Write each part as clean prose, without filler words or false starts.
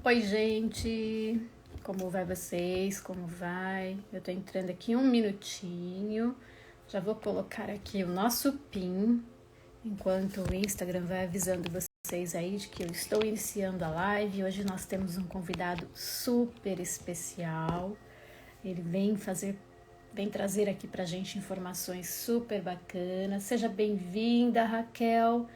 Oi, gente! Como vai vocês? Como vai? Eu tô entrando aqui um minutinho. Já vou colocar aqui o nosso PIN, enquanto o Instagram vai avisando vocês aí de que eu estou iniciando a live. Hoje nós temos um convidado super especial. Ele vem trazer aqui pra gente informações super bacanas. Seja bem-vinda, Raquel!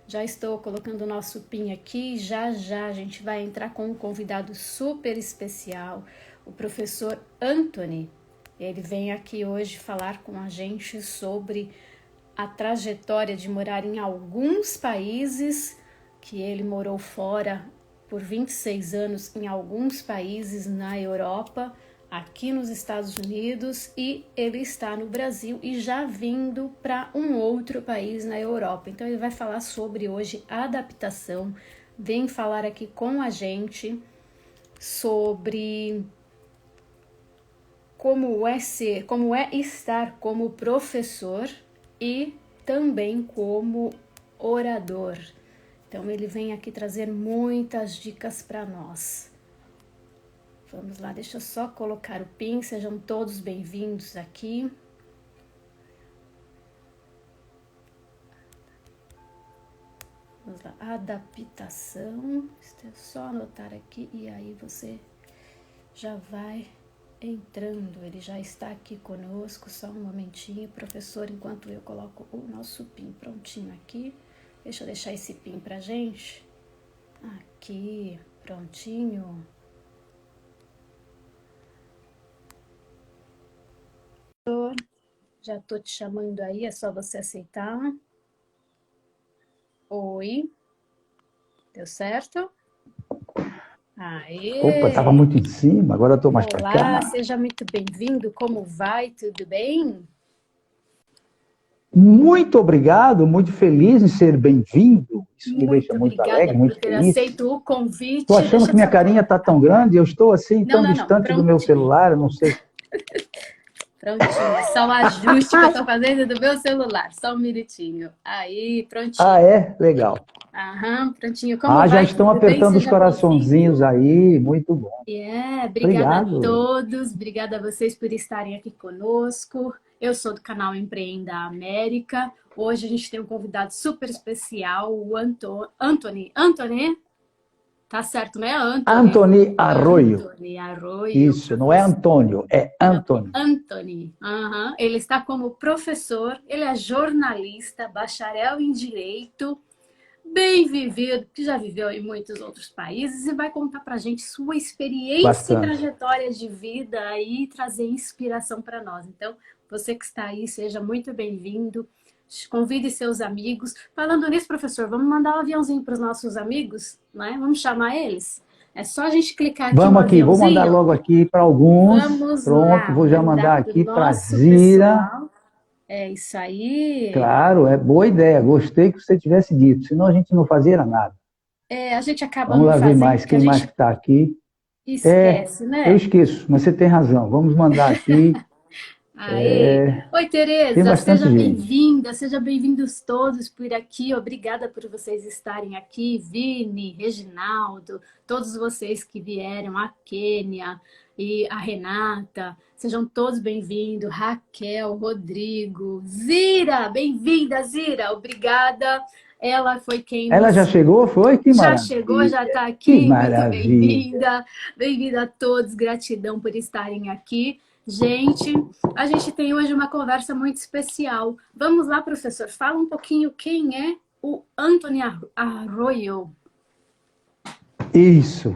Já estou colocando o nosso PIN aqui, já a gente vai entrar com um convidado super especial, o professor Anthony. Ele vem aqui hoje falar com a gente sobre a trajetória de morar em alguns países, que ele morou fora por 26 anos em alguns países na Europa, aqui nos Estados Unidos, e ele está no Brasil e já vindo para um outro país na Europa. Então ele vai falar sobre hoje a adaptação, vem falar aqui com a gente sobre como é estar como professor e também como orador. Então ele vem aqui trazer muitas dicas para nós. Vamos lá, deixa eu só colocar o PIN, sejam todos bem-vindos aqui. Vamos lá, adaptação, é só anotar aqui e aí você já vai entrando. Ele já está aqui conosco, só um momentinho, professor, enquanto eu coloco o nosso PIN prontinho aqui. Deixa eu deixar esse PIN pra gente. Aqui, prontinho. Já tô te chamando aí, é só você aceitar. Oi. Deu certo? Aê! Opa, estava muito em cima, agora estou mais para cá. Olá, seja muito bem-vindo. Como vai? Tudo bem? Muito obrigado, muito feliz em ser bem-vindo. Isso me deixa muito alegre, muito por ter feliz. aceito o convite. Estou achando que minha carinha está tão grande, eu estou assim, tão distante do meu celular, eu não sei. Prontinho, é só o ajuste que eu estou fazendo do meu celular, só um minutinho. Aí, prontinho. Ah, é? Legal. Aham, prontinho. Como vai? Já estão apertando os coraçõezinhos aí, muito bom. Obrigada a todos, obrigada a vocês por estarem aqui conosco. Eu sou do canal Empreenda América. Hoje a gente tem um convidado super especial, o Anthony. Anthony? Tá certo, né? Anthony Arroyo. Anthony Arroyo. Isso, não é Antônio, é Anthony. Anthony. Uhum. Ele está como professor, ele é jornalista, bacharel em Direito, bem vivido, que já viveu em muitos outros países e vai contar pra gente sua experiência e trajetória de vida e trazer inspiração para nós. Então, você que está aí, seja muito bem-vindo. Convide seus amigos. Falando nisso, professor, vamos mandar um aviãozinho para os nossos amigos, né? Vamos chamar eles? É só a gente clicar aqui Vamos aqui, vou mandar logo aqui para alguns. Vamos Pronto, lá, vou já mandar aqui para Zira. Pessoal. É isso aí. Claro, é boa ideia. Gostei que você tivesse dito, senão a gente não fazia nada. A gente acaba Vamos não lá fazendo. ver mais, quem mais está aqui. Esquece, né? Eu esqueço, mas você tem razão. Vamos mandar aqui. Oi, Tereza, seja bem-vindos todos por aqui. Obrigada por vocês estarem aqui. Vini, Reginaldo, todos vocês que vieram, a Kênia e a Renata, sejam todos bem-vindos. Raquel, Rodrigo, Zira, bem-vinda, Zira, obrigada. Ela foi quem... Ela já chegou, foi? Que maravilha. Já chegou, já está aqui. Que maravilha. Muito bem-vinda. Bem-vinda a todos, gratidão por estarem aqui. Gente, a gente tem hoje uma conversa muito especial. Vamos lá, professor, fala um pouquinho quem é o Anthony Arroyo. Isso.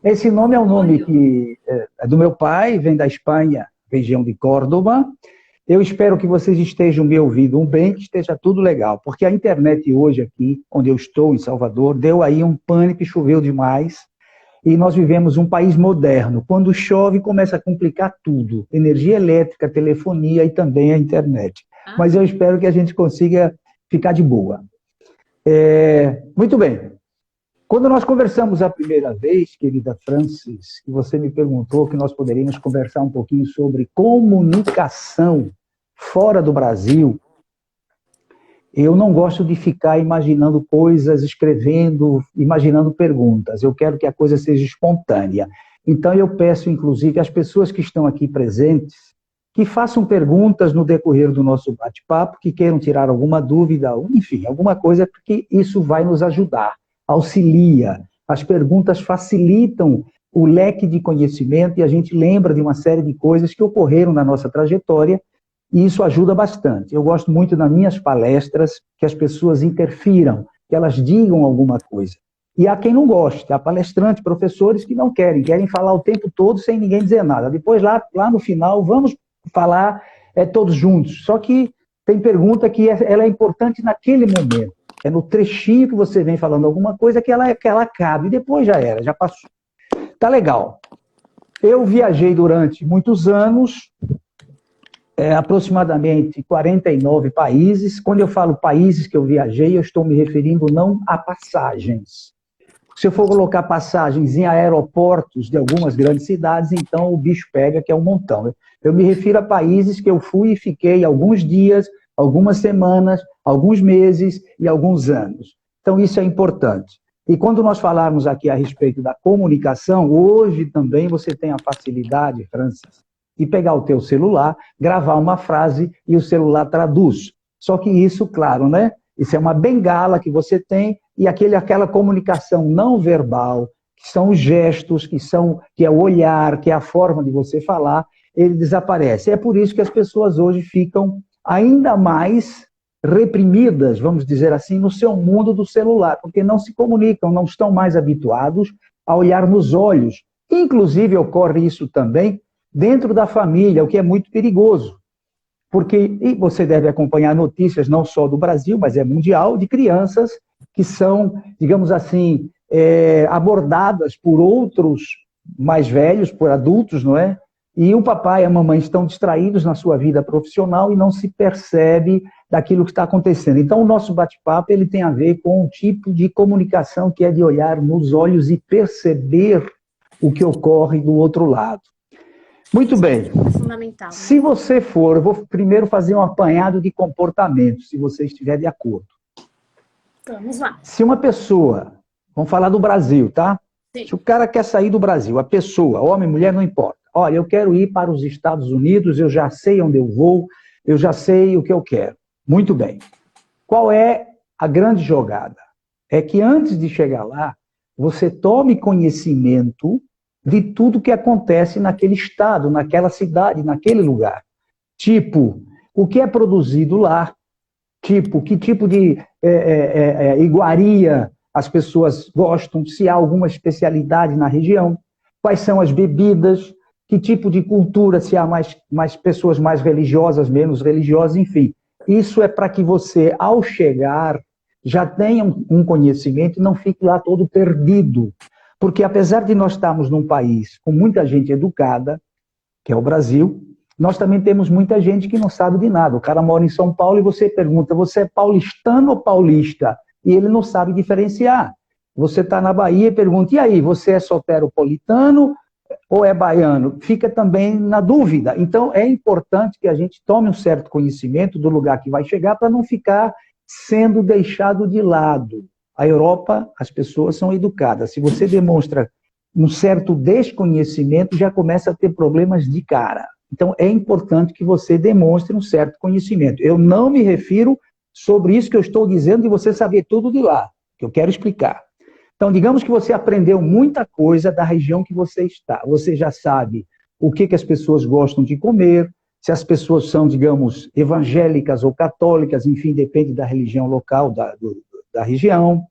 Esse nome é um nome que é do meu pai, vem da Espanha, região de Córdoba. Eu espero que vocês estejam me ouvindo bem, que esteja tudo legal, porque a internet hoje aqui, onde eu estou, em Salvador, deu aí um pânico e choveu demais. E nós vivemos um país moderno. Quando chove, começa a complicar tudo. Energia elétrica, telefonia e também a internet. Mas eu espero que a gente consiga ficar de boa. Muito bem. Quando nós conversamos a primeira vez, querida Francis, que você me perguntou que nós poderíamos conversar um pouquinho sobre comunicação fora do Brasil, Eu não gosto de ficar imaginando coisas, escrevendo, imaginando perguntas. Eu quero que a coisa seja espontânea. Então, eu peço, inclusive, às pessoas que estão aqui presentes, que façam perguntas no decorrer do nosso bate-papo, que queiram tirar alguma dúvida, enfim, alguma coisa, porque isso vai nos ajudar, auxilia. As perguntas facilitam o leque de conhecimento e a gente lembra de uma série de coisas que ocorreram na nossa trajetória e isso ajuda bastante. Eu gosto muito nas minhas palestras que as pessoas interfiram, que elas digam alguma coisa. E há quem não goste, há palestrantes, professores que não querem falar o tempo todo sem ninguém dizer nada. Depois, lá no final, vamos falar todos juntos. Só que tem pergunta que ela é importante naquele momento. É no trechinho que você vem falando alguma coisa que ela cabe, e depois já era, já passou. Tá legal. Eu viajei durante muitos anos, aproximadamente 49 países. Quando eu falo países que eu viajei, eu estou me referindo não a passagens. Se eu for colocar passagens em aeroportos de algumas grandes cidades, então o bicho pega, que é um montão. Eu me refiro a países que eu fui e fiquei alguns dias, algumas semanas, alguns meses e alguns anos. Então isso é importante. E quando nós falarmos aqui a respeito da comunicação, hoje também você tem a facilidade, Francis, de pegar o teu celular, gravar uma frase e o celular traduz. Só que isso, claro, né? Isso é uma bengala que você tem e aquela comunicação não verbal, que são os gestos, que é o olhar, que é a forma de você falar, ele desaparece. É por isso que as pessoas hoje ficam ainda mais reprimidas, vamos dizer assim, no seu mundo do celular, porque não se comunicam, não estão mais habituados a olhar nos olhos. Inclusive, ocorre isso também dentro da família, o que é muito perigoso. Porque, e você deve acompanhar notícias não só do Brasil, mas é mundial, de crianças que são, digamos assim, abordadas por outros mais velhos, por adultos, não é? E o papai e a mamãe estão distraídos na sua vida profissional e não se percebe daquilo que está acontecendo. Então, o nosso bate-papo ele tem a ver com um tipo de comunicação que é de olhar nos olhos e perceber o que ocorre do outro lado. Muito bem. É fundamental. Né? Se você for, eu vou primeiro fazer um apanhado de comportamento, se você estiver de acordo. Vamos lá. Se uma pessoa, vamos falar do Brasil, tá? Sim. Se o cara quer sair do Brasil, a pessoa, homem, mulher, não importa. Olha, eu quero ir para os Estados Unidos, eu já sei onde eu vou, eu já sei o que eu quero. Muito bem. Qual é a grande jogada? É que antes de chegar lá, você tome conhecimento de tudo que acontece naquele estado, naquela cidade, naquele lugar. Tipo, o que é produzido lá, tipo, que tipo de iguaria as pessoas gostam, se há alguma especialidade na região, quais são as bebidas, que tipo de cultura, se há mais pessoas mais religiosas, menos religiosas, enfim. Isso é para que você, ao chegar, já tenha um conhecimento e não fique lá todo perdido. Porque apesar de nós estarmos num país com muita gente educada, que é o Brasil, nós também temos muita gente que não sabe de nada. O cara mora em São Paulo e você pergunta, você é paulistano ou paulista? E ele não sabe diferenciar. Você está na Bahia e pergunta, e aí, você é soteropolitano ou é baiano? Fica também na dúvida. Então, é importante que a gente tome um certo conhecimento do lugar que vai chegar para não ficar sendo deixado de lado. A Europa, as pessoas são educadas. Se você demonstra um certo desconhecimento, já começa a ter problemas de cara. Então, é importante que você demonstre um certo conhecimento. Eu não me refiro sobre isso que eu estou dizendo de você saber tudo de lá, que eu quero explicar. Então, digamos que você aprendeu muita coisa da região que você está. Você já sabe o que as pessoas gostam de comer, se as pessoas são, digamos, evangélicas ou católicas, enfim, depende da religião local, da região,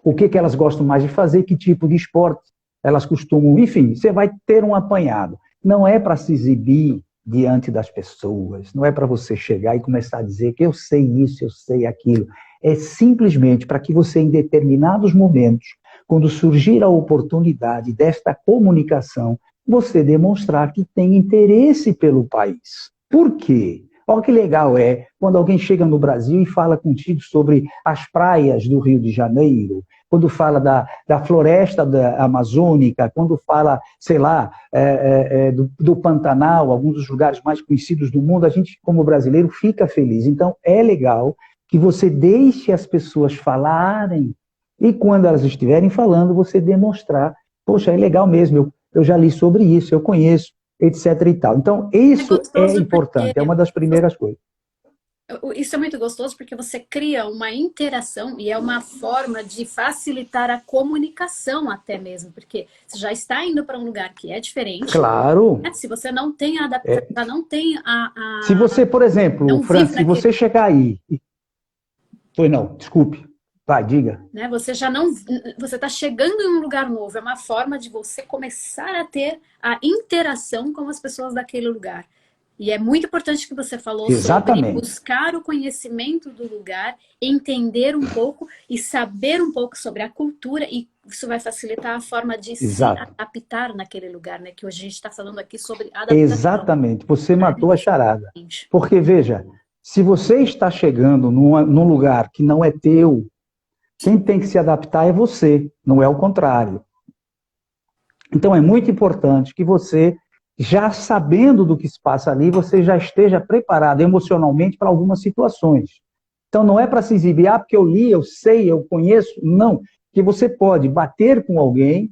o que elas gostam mais de fazer, que tipo de esporte elas costumam, enfim, você vai ter um apanhado. Não é para se exibir diante das pessoas, não é para você chegar e começar a dizer que eu sei isso, eu sei aquilo. É simplesmente para que você, em determinados momentos, quando surgir a oportunidade desta comunicação, você demonstrar que tem interesse pelo país. Por quê? Olha que legal é quando alguém chega no Brasil e fala contigo sobre as praias do Rio de Janeiro, quando fala da floresta amazônica, quando fala, sei lá, do Pantanal, alguns dos lugares mais conhecidos do mundo, a gente, como brasileiro, fica feliz. Então, é legal que você deixe as pessoas falarem e quando elas estiverem falando, você demonstrar, poxa, é legal mesmo, eu já li sobre isso, eu conheço, etc. e tal. Então, É isso é gostoso porque importante, é uma das primeiras coisas. isso é muito gostoso porque você cria uma interação e é uma forma de facilitar a comunicação até mesmo, porque você já está indo para um lugar que é diferente, Claro. né? Se você não tem a adaptação, não tem Se você, por exemplo, não Fran, vive se naquele, você chegar aí... Pois não, desculpe. Vai, diga. né? Você já não, você está chegando em um lugar novo, é uma forma de você começar a ter a interação com as pessoas daquele lugar. E é muito importante que você falou sobre Exatamente. buscar o conhecimento do lugar, entender um pouco e saber um pouco sobre a cultura, e isso vai facilitar a forma de se Exato. adaptar naquele lugar, né? Que hoje a gente está falando aqui sobre adaptação, Exatamente. Você né? matou a charada. Porque, veja, se você está chegando num lugar que não é teu, quem tem que se adaptar é você, não é o contrário. Então, é muito importante que você, já sabendo do que se passa ali, você já esteja preparado emocionalmente para algumas situações. Então, não é para se exibir, porque eu li, eu sei, eu conheço. Não. Que você pode bater com alguém,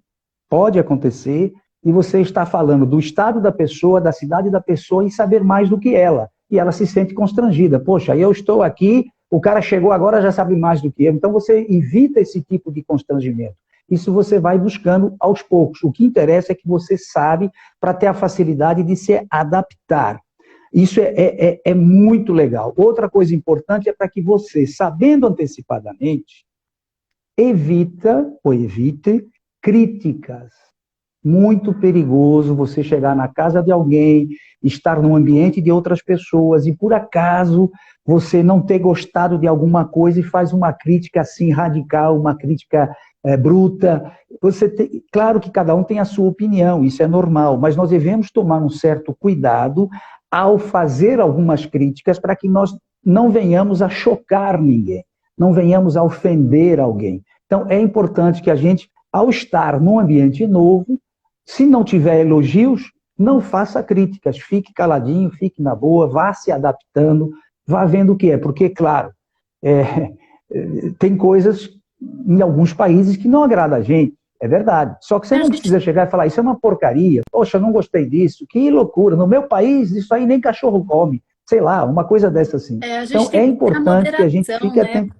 pode acontecer, e você está falando do estado da pessoa, da cidade da pessoa, e saber mais do que ela. E ela se sente constrangida. Poxa, eu estou aqui, o cara chegou agora, já sabe mais do que eu. Então, você evita esse tipo de constrangimento. Isso você vai buscando aos poucos. O que interessa é que você sabe para ter a facilidade de se adaptar. Isso é muito legal. Outra coisa importante é para que você, sabendo antecipadamente, evite críticas. Muito perigoso você chegar na casa de alguém, estar no ambiente de outras pessoas e, por acaso, você não ter gostado de alguma coisa e faz uma crítica assim radical, uma crítica bruta. Claro que cada um tem a sua opinião, isso é normal, mas nós devemos tomar um certo cuidado ao fazer algumas críticas para que nós não venhamos a chocar ninguém, não venhamos a ofender alguém. Então, é importante que a gente, ao estar num ambiente novo, se não tiver elogios, não faça críticas, fique caladinho, fique na boa, vá se adaptando, vá vendo o que é, porque, claro, tem coisas em alguns países que não agradam a gente, é verdade. Só que você não precisa chegar e falar, isso é uma porcaria, poxa, não gostei disso, que loucura, no meu país isso aí nem cachorro come, sei lá, uma coisa dessa assim. a gente Então, tem é que ter a importante que a gente moderação, fique né? atento.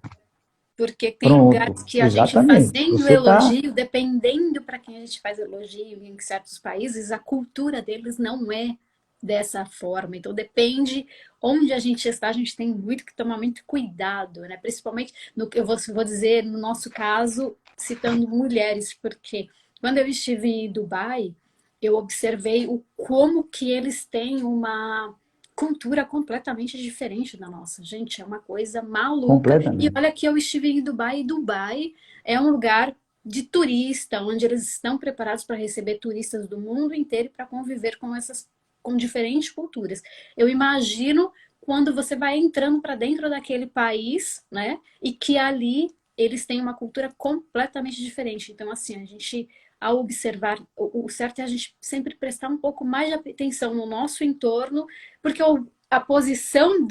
Porque tem lugares Pronto, que a gente exatamente. fazendo Você está... elogio, dependendo para quem a gente faz elogio em certos países, a cultura deles não é dessa forma. Então depende onde a gente está, a gente tem muito que tomar muito cuidado, né? Principalmente no que eu vou dizer no nosso caso, citando mulheres, porque quando eu estive em Dubai, eu observei o como que eles têm uma cultura completamente diferente da nossa. Gente, é uma coisa maluca. E Completamente. olha que eu estive em Dubai, e Dubai é um lugar de turista, onde eles estão preparados para receber turistas do mundo inteiro para conviver com diferentes culturas. Eu imagino quando você vai entrando para dentro daquele país, né? E que ali eles têm uma cultura completamente diferente. Então, assim, a gente, ao observar, o certo é a gente sempre prestar um pouco mais de atenção no nosso entorno, porque a posição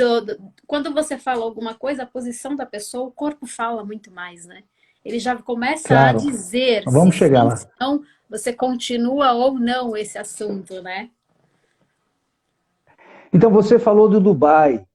quando você fala alguma coisa, a posição da pessoa, o corpo fala muito mais, né? Ele já começa a Claro. dizer se Vamos chegar sim, lá. se não, você continua ou não esse assunto, né? Então, você falou do Dubai.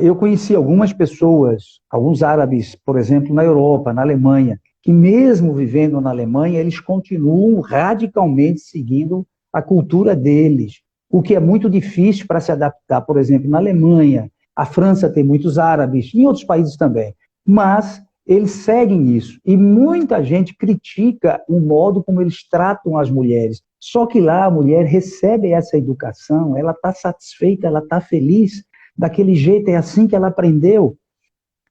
Eu conheci algumas pessoas, alguns árabes, por exemplo, na Europa, na Alemanha, que mesmo vivendo na Alemanha, eles continuam radicalmente seguindo a cultura deles, o que é muito difícil para se adaptar. Por exemplo, na Alemanha, a França tem muitos árabes, em outros países também, mas eles seguem isso. E muita gente critica o modo como eles tratam as mulheres. Só que lá a mulher recebe essa educação, ela está satisfeita, ela está feliz, daquele jeito, é assim que ela aprendeu.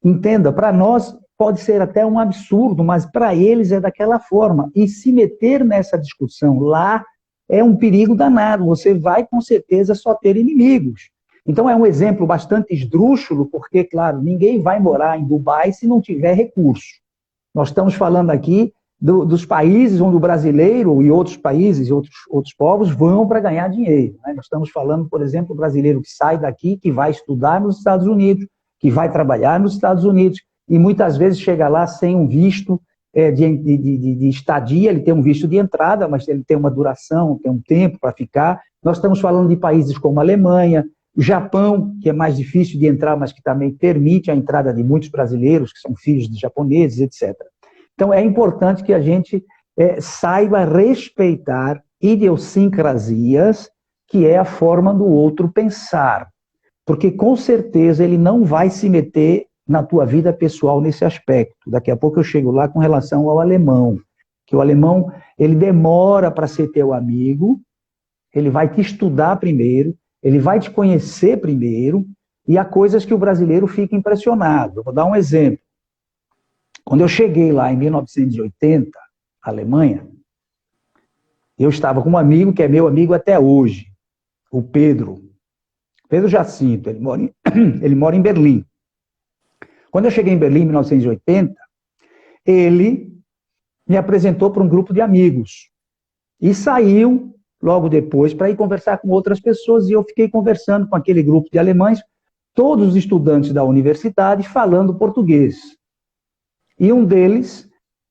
Entenda, para nós pode ser até um absurdo, mas para eles é daquela forma. E se meter nessa discussão lá é um perigo danado. Você vai, com certeza, só ter inimigos. Então, é um exemplo bastante esdrúxulo, porque, claro, ninguém vai morar em Dubai se não tiver recurso. Nós estamos falando aqui dos países onde o brasileiro e outros países e outros povos vão para ganhar dinheiro. Né? Nós estamos falando, por exemplo, o brasileiro que sai daqui, que vai estudar nos Estados Unidos, que vai trabalhar nos Estados Unidos e muitas vezes chega lá sem um visto de estadia, ele tem um visto de entrada, mas ele tem uma duração, tem um tempo para ficar. Nós estamos falando de países como a Alemanha, o Japão, que é mais difícil de entrar, mas que também permite a entrada de muitos brasileiros, que são filhos de japoneses, etc. Então, é importante que a gente saiba respeitar idiosincrasias, que é a forma do outro pensar. Porque, com certeza, ele não vai se meter na tua vida pessoal nesse aspecto. Daqui a pouco eu chego lá com relação ao alemão. Que o alemão, ele demora para ser teu amigo, ele vai te estudar primeiro, ele vai te conhecer primeiro, e há coisas que o brasileiro fica impressionado. Vou dar um exemplo. Quando eu cheguei lá em 1980, na Alemanha, eu estava com um amigo que é meu amigo até hoje, o Pedro Jacinto, ele mora em Berlim. Quando eu cheguei em Berlim em 1980, ele me apresentou para um grupo de amigos e saiu logo depois para ir conversar com outras pessoas, e eu fiquei conversando com aquele grupo de alemães, todos os estudantes da universidade falando português. E um deles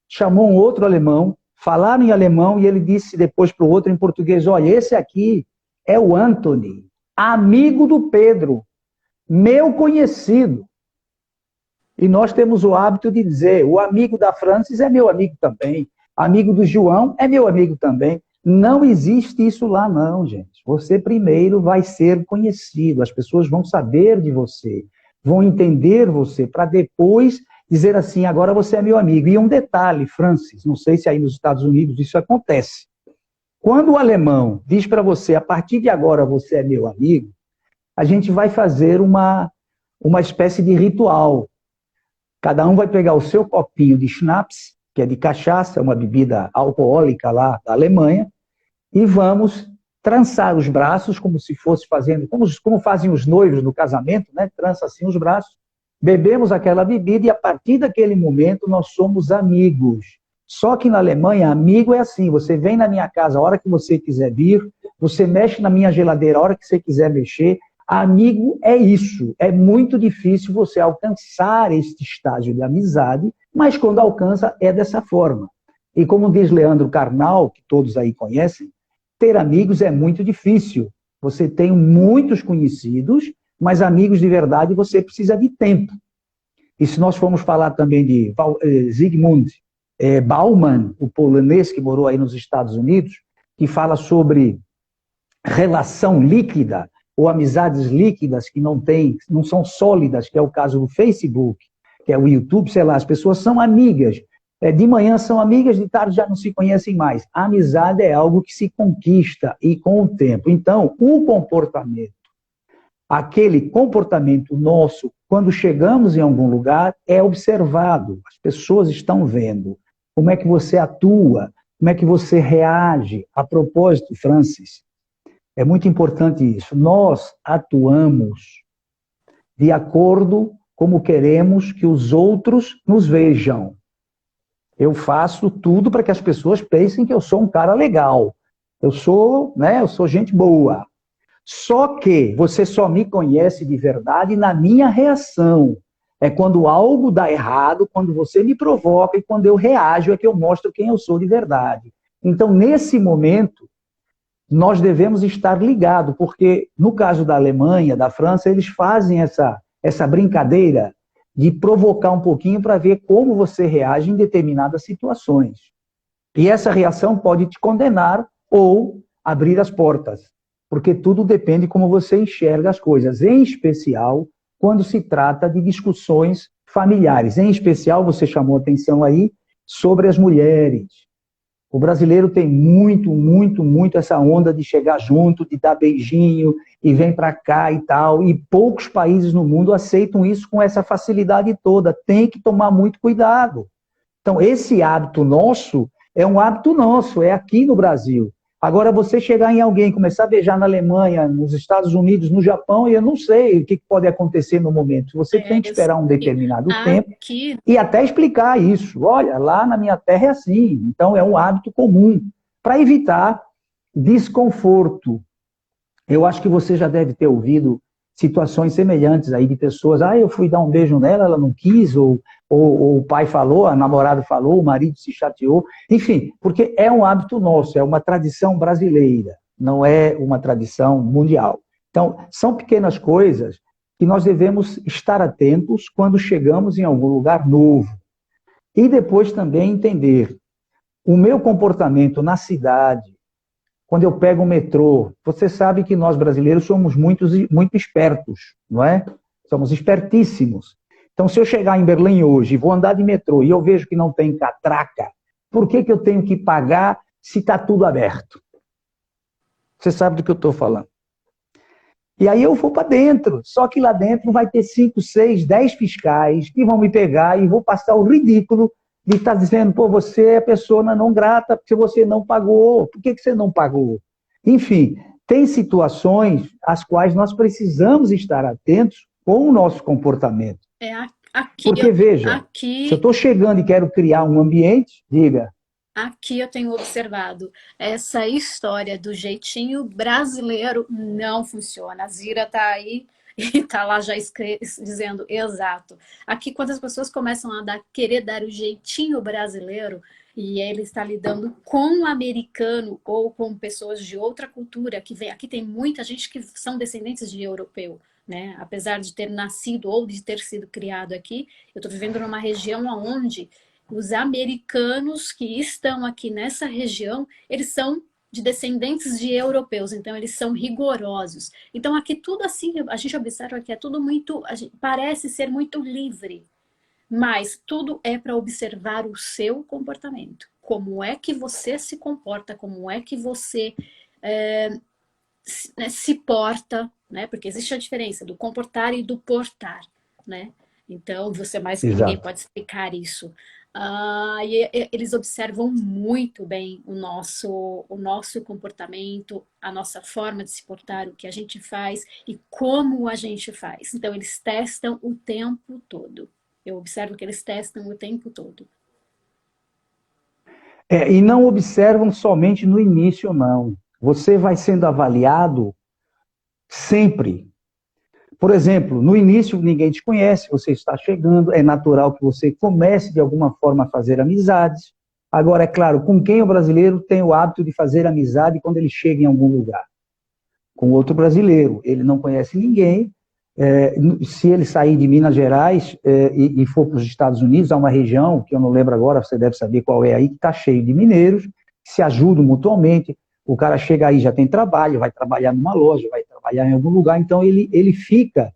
chamou um outro alemão, falaram em alemão, e ele disse depois para o outro em português: olha, esse aqui é o Anthony, amigo do Pedro, meu conhecido. E nós temos o hábito de dizer: o amigo da Francis é meu amigo também, amigo do João é meu amigo também. Não existe isso lá não, gente. Você primeiro vai ser conhecido, as pessoas vão saber de você, vão entender você, para depois dizer assim: agora você é meu amigo. E um detalhe, Francis, não sei se aí nos Estados Unidos isso acontece. Quando o alemão diz para você: a partir de agora você é meu amigo, a gente vai fazer uma espécie de ritual. Cada um vai pegar o seu copinho de schnapps, que é de cachaça, uma bebida alcoólica lá da Alemanha, e vamos trançar os braços, como se fosse fazendo, como fazem os noivos no casamento, né? Trança assim os braços, bebemos aquela bebida e a partir daquele momento nós somos amigos. Só que na Alemanha, amigo é assim: você vem na minha casa a hora que você quiser vir, você mexe na minha geladeira a hora que você quiser mexer. Amigo é isso. É muito difícil você alcançar este estágio de amizade, mas quando alcança é dessa forma. E como diz Leandro Carnal, que todos aí conhecem, ter amigos é muito difícil. Você tem muitos conhecidos, mas amigos de verdade você precisa de tempo. E se nós formos falar também de Zygmunt Bauman, o polonês que morou aí nos Estados Unidos, que fala sobre relação líquida, ou amizades líquidas que não são sólidas, que é o caso do Facebook, que é o YouTube, sei lá, as pessoas são amigas. De manhã são amigas, de tarde já não se conhecem mais. A amizade é algo que se conquista e com o tempo. Então, o comportamento, aquele comportamento nosso, quando chegamos em algum lugar, é observado. As pessoas estão vendo como é que você atua, como é que você reage. A propósito, Francis, é muito importante isso. Nós atuamos de acordo como queremos que os outros nos vejam. Eu faço tudo para que as pessoas pensem que eu sou um cara legal. Eu sou gente boa. Só que você só me conhece de verdade na minha reação. É quando algo dá errado, quando você me provoca e quando eu reajo é que eu mostro quem eu sou de verdade. Então, nesse momento, nós devemos estar ligados, porque no caso da Alemanha, da França, eles fazem essa brincadeira de provocar um pouquinho para ver como você reage em determinadas situações. E essa reação pode te condenar ou abrir as portas, porque tudo depende de como você enxerga as coisas, em especial quando se trata de discussões familiares. Em especial, você chamou atenção aí sobre as mulheres. O brasileiro tem muito essa onda de chegar junto, de dar beijinho, e vem para cá e tal, e poucos países no mundo aceitam isso com essa facilidade toda. Tem que tomar muito cuidado. Então, esse hábito nosso é um hábito nosso, é aqui no Brasil. Agora, você chegar em alguém, começar a beijar na Alemanha, nos Estados Unidos, no Japão, e eu não sei o que pode acontecer no momento. Você tem que esperar um determinado tempo e até explicar isso. Olha, lá na minha terra é assim. Então, é um hábito comum para evitar desconforto. Eu acho que você já deve ter ouvido situações semelhantes aí de pessoas, eu fui dar um beijo nela, ela não quis, ou o pai falou, a namorada falou, o marido se chateou, enfim, porque é um hábito nosso, é uma tradição brasileira, não é uma tradição mundial. Então, são pequenas coisas que nós devemos estar atentos quando chegamos em algum lugar novo. E depois também entender o meu comportamento na cidade, quando eu pego o metrô, você sabe que nós brasileiros somos muito espertos, não é? Somos espertíssimos. Então, se eu chegar em Berlim hoje e vou andar de metrô e eu vejo que não tem catraca, por que eu tenho que pagar se está tudo aberto? Você sabe do que eu estou falando. E aí eu vou para dentro, só que lá dentro vai ter 5, 6, 10 fiscais que vão me pegar e vou passar o ridículo de estar dizendo, pô, você é pessoa não grata porque você não pagou. Por que você não pagou? Enfim, tem situações às quais nós precisamos estar atentos com o nosso comportamento. Porque, veja, se eu estou chegando e quero criar um ambiente, diga. Aqui eu tenho observado, essa história do jeitinho brasileiro não funciona. A Zira está aí e está lá já dizendo exato. Aqui, quando as pessoas começam a querer dar o jeitinho brasileiro, e ele está lidando com o americano ou com pessoas de outra cultura, que vem. Aqui tem muita gente que são descendentes de europeu, né? Apesar de ter nascido ou de ter sido criado aqui, eu estou vivendo numa região onde os americanos que estão aqui nessa região, eles são de descendentes de europeus, então eles são rigorosos. Então aqui tudo assim, a gente observa que é tudo muito, parece ser muito livre, mas tudo é para observar o seu comportamento. Como é que você se comporta, como é que você se porta, né? Porque existe a diferença do comportar e do portar, né? Então, você mais que ninguém pode explicar isso. E eles observam muito bem o nosso comportamento, a nossa forma de se portar, o que a gente faz e como a gente faz. Então, eles testam o tempo todo. Eu observo que eles testam o tempo todo. E não observam somente no início, não. Você vai sendo avaliado sempre. Por exemplo, no início ninguém te conhece, você está chegando, é natural que você comece de alguma forma a fazer amizades. Agora, é claro, com quem o brasileiro tem o hábito de fazer amizade quando ele chega em algum lugar? Com outro brasileiro. Ele não conhece ninguém. Se ele sair de Minas Gerais e for para os Estados Unidos, há uma região, que eu não lembro agora, você deve saber qual é aí, que está cheio de mineiros, que se ajudam mutuamente. O cara chega aí, já tem trabalho, vai trabalhar numa loja, vai trabalhar em algum lugar, então ele fica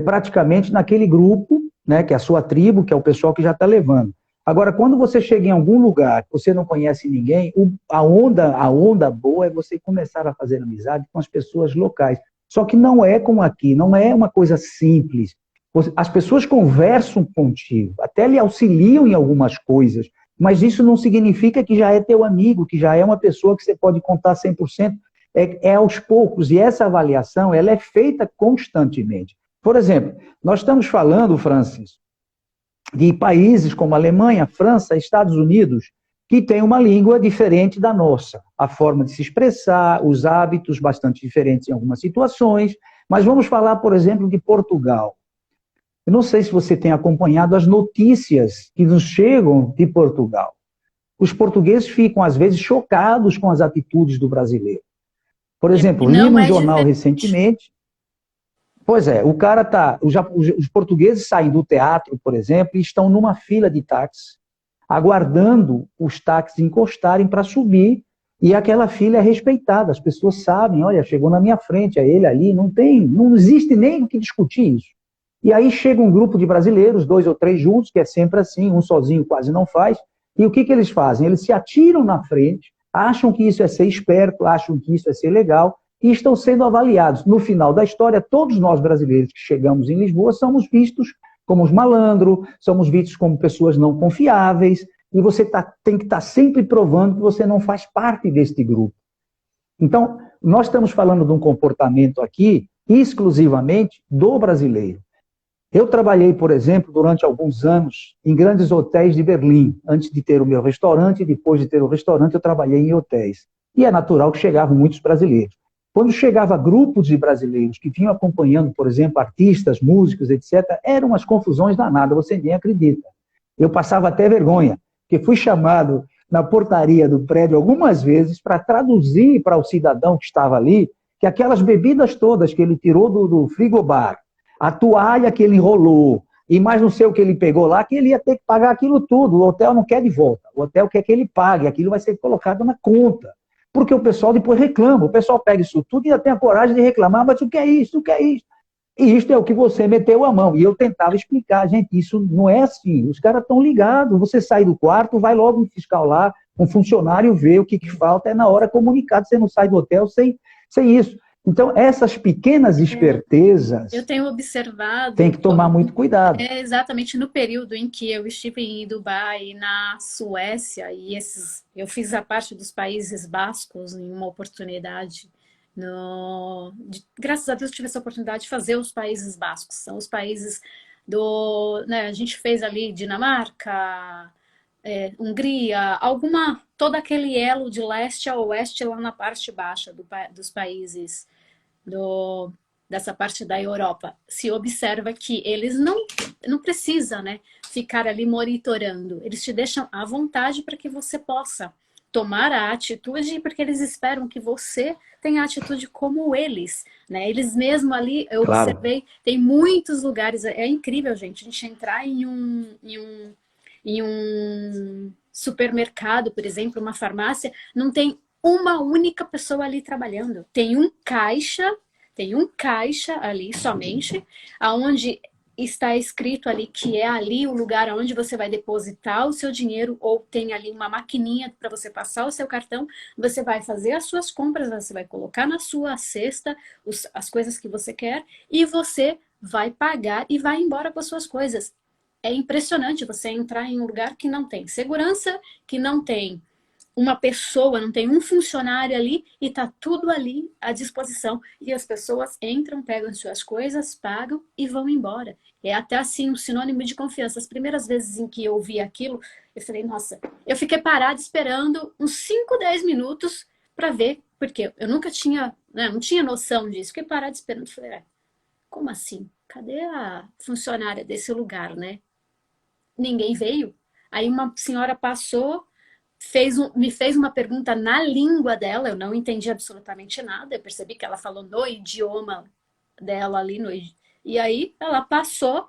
praticamente naquele grupo, né, que é a sua tribo, que é o pessoal que já está levando. Agora, quando você chega em algum lugar que você não conhece ninguém, a onda boa é você começar a fazer amizade com as pessoas locais. Só que não é como aqui, não é uma coisa simples. As pessoas conversam contigo, até lhe auxiliam em algumas coisas, mas isso não significa que já é teu amigo, que já é uma pessoa que você pode contar 100%. É aos poucos, e essa avaliação ela é feita constantemente. Por exemplo, nós estamos falando, Francis, de países como Alemanha, França, Estados Unidos, que têm uma língua diferente da nossa. A forma de se expressar, os hábitos bastante diferentes em algumas situações. Mas vamos falar, por exemplo, de Portugal. Eu não sei se você tem acompanhado as notícias que nos chegam de Portugal. Os portugueses ficam, às vezes, chocados com as atitudes do brasileiro. Por exemplo, li num jornal recentemente. Pois é, o cara tá. Os portugueses saem do teatro, por exemplo, e estão numa fila de táxi, aguardando os táxis encostarem para subir, e aquela fila é respeitada. As pessoas sabem, olha, chegou na minha frente, é ele ali, não existe nem o que discutir isso. E aí chega um grupo de brasileiros, 2 ou 3 juntos, que é sempre assim, um sozinho quase não faz, e o que eles fazem? Eles se atiram na frente, acham que isso é ser esperto, acham que isso é ser legal, e estão sendo avaliados. No final da história, todos nós brasileiros que chegamos em Lisboa somos vistos como os malandros, somos vistos como pessoas não confiáveis, e você tem que estar sempre provando que você não faz parte deste grupo. Então, nós estamos falando de um comportamento aqui exclusivamente do brasileiro. Eu trabalhei, por exemplo, durante alguns anos em grandes hotéis de Berlim. Antes de ter o meu restaurante, depois de ter o restaurante, eu trabalhei em hotéis. E é natural que chegavam muitos brasileiros. Quando chegava grupos de brasileiros que vinham acompanhando, por exemplo, artistas, músicos, etc., eram umas confusões danadas, você nem acredita. Eu passava até vergonha, porque fui chamado na portaria do prédio algumas vezes para traduzir para o cidadão que estava ali que aquelas bebidas todas que ele tirou do frigobar, a toalha que ele enrolou, e mais não sei o que ele pegou lá, que ele ia ter que pagar aquilo tudo. O hotel não quer de volta. O hotel quer que ele pague. Aquilo vai ser colocado na conta. Porque o pessoal depois reclama. O pessoal pega isso tudo e ainda tem a coragem de reclamar. Mas o que é isso? O que é isso? E isto é o que você meteu a mão. E eu tentava explicar. Gente, isso não é assim. Os caras estão ligados. Você sai do quarto, vai logo um fiscal lá, um funcionário vê o que falta. É na hora comunicado. Você não sai do hotel sem isso. Então, essas pequenas espertezas... Eu tenho observado... Tem que tomar muito cuidado. Exatamente no período em que eu estive em Dubai e na Suécia, e eu fiz a parte dos Países Bascos em uma oportunidade. Graças a Deus eu tive essa oportunidade de fazer os Países Bascos. São os países né, a gente fez ali Dinamarca, Hungria, todo aquele elo de leste a oeste lá na parte baixa dos países dessa parte da Europa. Se observa que eles não precisam, né, ficar ali monitorando. Eles te deixam à vontade para que você possa tomar a atitude, porque eles esperam que você tenha a atitude como eles, né? Eles mesmo ali, eu observei, tem muitos lugares, é incrível, gente, a gente entrar em um supermercado, por exemplo, uma farmácia, não tem uma única pessoa ali trabalhando. Tem um caixa ali somente, aonde está escrito ali que é ali o lugar onde você vai depositar o seu dinheiro, ou tem ali uma maquininha para você passar o seu cartão, você vai fazer as suas compras, você vai colocar na sua cesta as coisas que você quer, e você vai pagar e vai embora com as suas coisas. É impressionante você entrar em um lugar que não tem segurança, que não tem uma pessoa, não tem um funcionário ali, e tá tudo ali à disposição. E as pessoas entram, pegam as suas coisas, pagam e vão embora. É até assim um sinônimo de confiança. As primeiras vezes em que eu vi aquilo, eu falei, nossa, eu fiquei parada esperando uns 5, 10 minutos para ver, porque eu nunca tinha, né, não tinha noção disso. Fiquei parada esperando, falei, como assim? Cadê a funcionária desse lugar, né? Ninguém veio. Aí uma senhora passou, me fez uma pergunta na língua dela, eu não entendi absolutamente nada, eu percebi que ela falou no idioma dela ali, e aí ela passou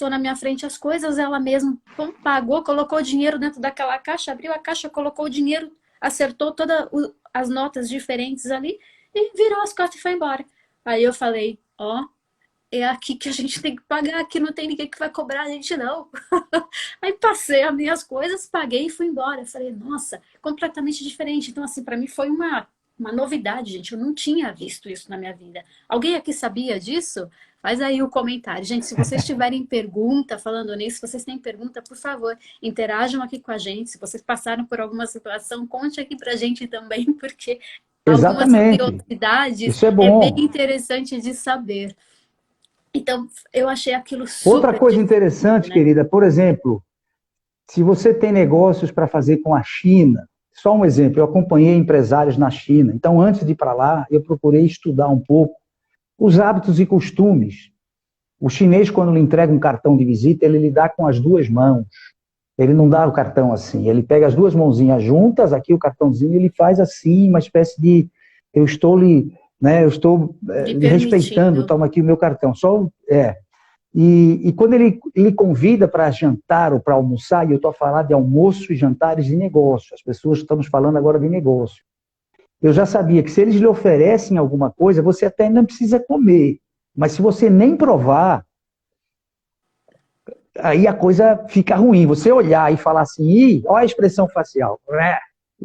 na minha frente as coisas, ela mesma pagou, colocou o dinheiro dentro daquela caixa, abriu a caixa, colocou o dinheiro, acertou todas as notas diferentes ali, e virou as costas e foi embora. Aí eu falei, é aqui que a gente tem que pagar, aqui não tem ninguém que vai cobrar a gente, não. Aí passei as minhas coisas, paguei e fui embora. Eu falei, nossa, completamente diferente. Então, assim, para mim foi uma novidade, gente. Eu não tinha visto isso na minha vida. Alguém aqui sabia disso? Faz aí o comentário. Gente, se vocês tiverem pergunta, falando nisso, se vocês têm pergunta, por favor, interajam aqui com a gente. Se vocês passaram por alguma situação, conte aqui pra gente também, porque Exatamente. algumas curiosidades Isso é bom. bem interessante de saber. Então, eu achei aquilo super... Outra coisa interessante, né, querida, por exemplo, se você tem negócios para fazer com a China, só um exemplo, eu acompanhei empresários na China, então antes de ir para lá, eu procurei estudar um pouco os hábitos e costumes. O chinês, quando lhe entrega um cartão de visita, ele lhe dá com as duas mãos. Ele não dá o cartão assim, ele pega as duas mãozinhas juntas, aqui o cartãozinho, ele faz assim, uma espécie de... Eu estou lhe respeitando, toma aqui o meu cartão. E quando ele convida para jantar ou para almoçar, e eu estou a falar de almoço e jantares de negócio, as pessoas estamos falando agora de negócio. Eu já sabia que se eles lhe oferecem alguma coisa, você até não precisa comer, mas se você nem provar, aí a coisa fica ruim. Você olhar e falar assim, olha a expressão facial,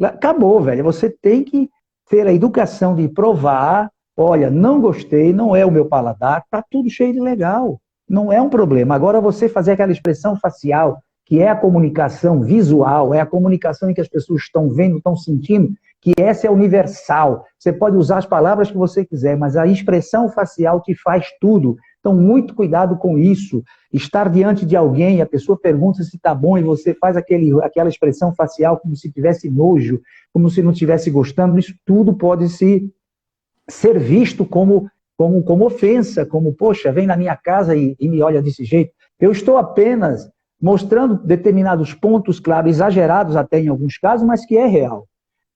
acabou, velho. Você tem que ter a educação de provar, olha, não gostei, não é o meu paladar, tá tudo cheio de legal, não é um problema. Agora você fazer aquela expressão facial, que é a comunicação visual, é a comunicação em que as pessoas estão vendo, estão sentindo, que essa é universal. Você pode usar as palavras que você quiser, mas a expressão facial te faz tudo. Então, muito cuidado com isso. Estar diante de alguém, a pessoa pergunta se está bom e você faz aquela expressão facial como se tivesse nojo, como se não estivesse gostando, isso tudo pode se ser visto como ofensa, como, poxa, vem na minha casa e me olha desse jeito. Eu estou apenas mostrando determinados pontos, claro, exagerados até em alguns casos, mas que é real.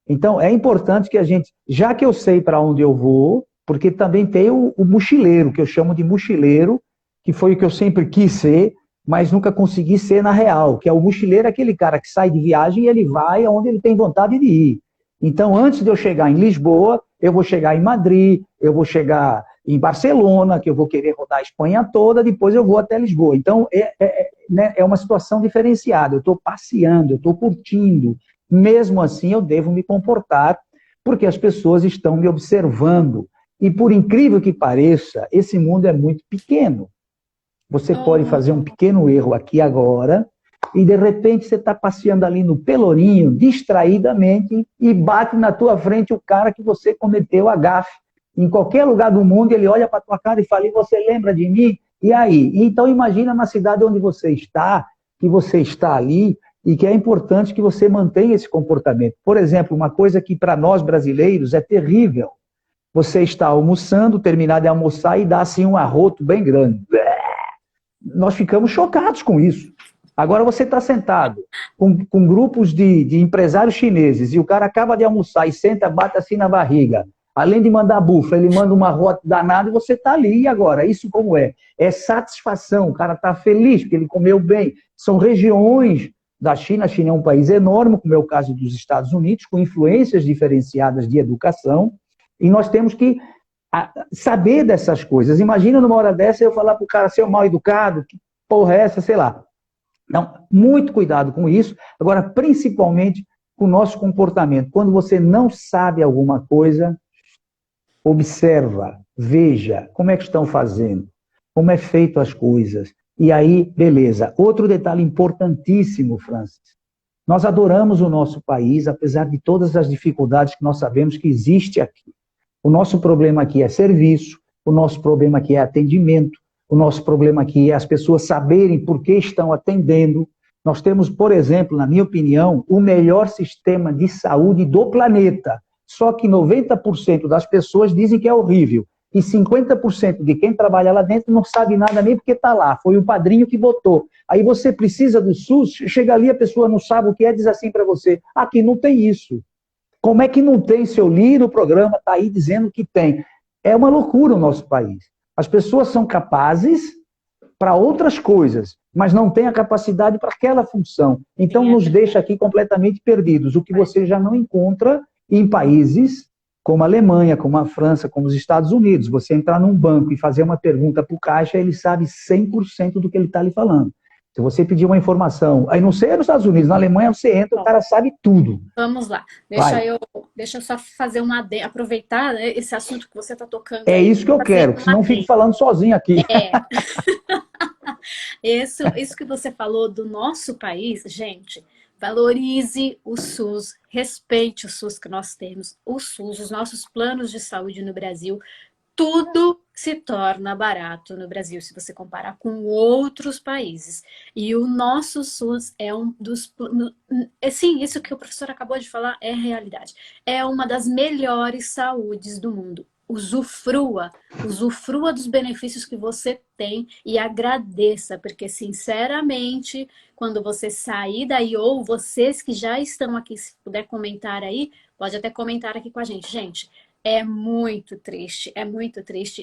Então, é importante que a gente, já que eu sei para onde eu vou, porque também tem o mochileiro, que eu chamo de mochileiro, que foi o que eu sempre quis ser, mas nunca consegui ser na real, que é o mochileiro, aquele cara que sai de viagem e ele vai aonde ele tem vontade de ir. Então, antes de eu chegar em Lisboa, eu vou chegar em Madrid, eu vou chegar em Barcelona, que eu vou querer rodar a Espanha toda, depois eu vou até Lisboa. Então, né, é uma situação diferenciada. Eu estou passeando, eu estou curtindo. Mesmo assim, eu devo me comportar, porque as pessoas estão me observando. E, por incrível que pareça, esse mundo é muito pequeno. Você pode fazer um pequeno erro aqui agora, e de repente você está passeando ali no Pelourinho, distraidamente, e bate na tua frente o cara que você cometeu a gafe. Em qualquer lugar do mundo, ele olha para a tua cara e fala, e você lembra de mim? E aí? Então imagina na cidade onde você está, que você está ali, e que é importante que você mantenha esse comportamento. Por exemplo, uma coisa que para nós brasileiros é terrível. Você está almoçando, terminar de almoçar e dá assim um arroto bem grande. Nós ficamos chocados com isso. Agora você está sentado com grupos de empresários chineses e o cara acaba de almoçar e senta, bate assim na barriga. Além de mandar bufa, ele manda uma rota danada e você está ali. E agora? Isso como é? É satisfação. O cara está feliz porque ele comeu bem. São regiões da China. A China é um país enorme, como é o caso dos Estados Unidos, com influências diferenciadas de educação. E nós temos que saber dessas coisas. Imagina numa hora dessa eu falar para o cara, seu mal educado, que porra é essa, sei lá. Não, muito cuidado com isso. Agora, principalmente com o nosso comportamento. Quando você não sabe alguma coisa, observa, veja como é que estão fazendo, como é feito as coisas. E aí, beleza. Outro detalhe importantíssimo, Francis. Nós adoramos o nosso país, apesar de todas as dificuldades que nós sabemos que existe aqui. O nosso problema aqui é serviço, o nosso problema aqui é atendimento, o nosso problema aqui é as pessoas saberem por que estão atendendo. Nós temos, por exemplo, na minha opinião, o melhor sistema de saúde do planeta. Só que 90% das pessoas dizem que é horrível. E 50% de quem trabalha lá dentro não sabe nada nem porque está lá. Foi o padrinho que botou. Aí você precisa do SUS, chega ali, a pessoa não sabe o que é, diz assim para você, aqui não tem isso. Como é que não tem, se eu li no programa, está aí dizendo que tem. É uma loucura o nosso país. As pessoas são capazes para outras coisas, mas não têm a capacidade para aquela função. Então, nos deixa aqui completamente perdidos, o que você já não encontra em países como a Alemanha, como a França, como os Estados Unidos. Você entrar num banco e fazer uma pergunta para o caixa, ele sabe 100% do que ele está lhe falando. Se você pedir uma informação, aí não sei nos Estados Unidos, na Alemanha você entra, o cara sabe tudo. Vamos lá. Deixa eu só fazer aproveitar, né, esse assunto que você está tocando. É isso que eu quero, porque senão fico falando sozinho aqui. Isso que você falou do nosso país, gente, valorize o SUS, respeite o SUS que nós temos, o SUS, os nossos planos de saúde no Brasil. Tudo se torna barato no Brasil, se você comparar com outros países. E o nosso SUS é um dos... Sim, isso que o professor acabou de falar é realidade. É uma das melhores saúdes do mundo. Usufrua dos benefícios que você tem e agradeça, porque, sinceramente, quando você sair daí, ou vocês que já estão aqui, se puder comentar aí, pode até comentar aqui com a gente. Gente, é muito triste.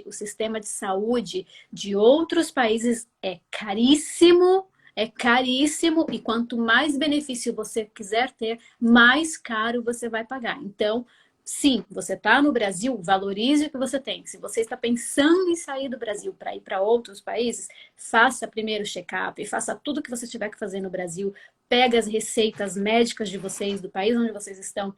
O sistema de saúde de outros países é caríssimo, e quanto mais benefício você quiser ter, mais caro você vai pagar. Então, sim, você está no Brasil, valorize o que você tem. Se você está pensando em sair do Brasil para ir para outros países, faça primeiro o check-up, faça tudo o que você tiver que fazer no Brasil, pega as receitas médicas de vocês, do país onde vocês estão,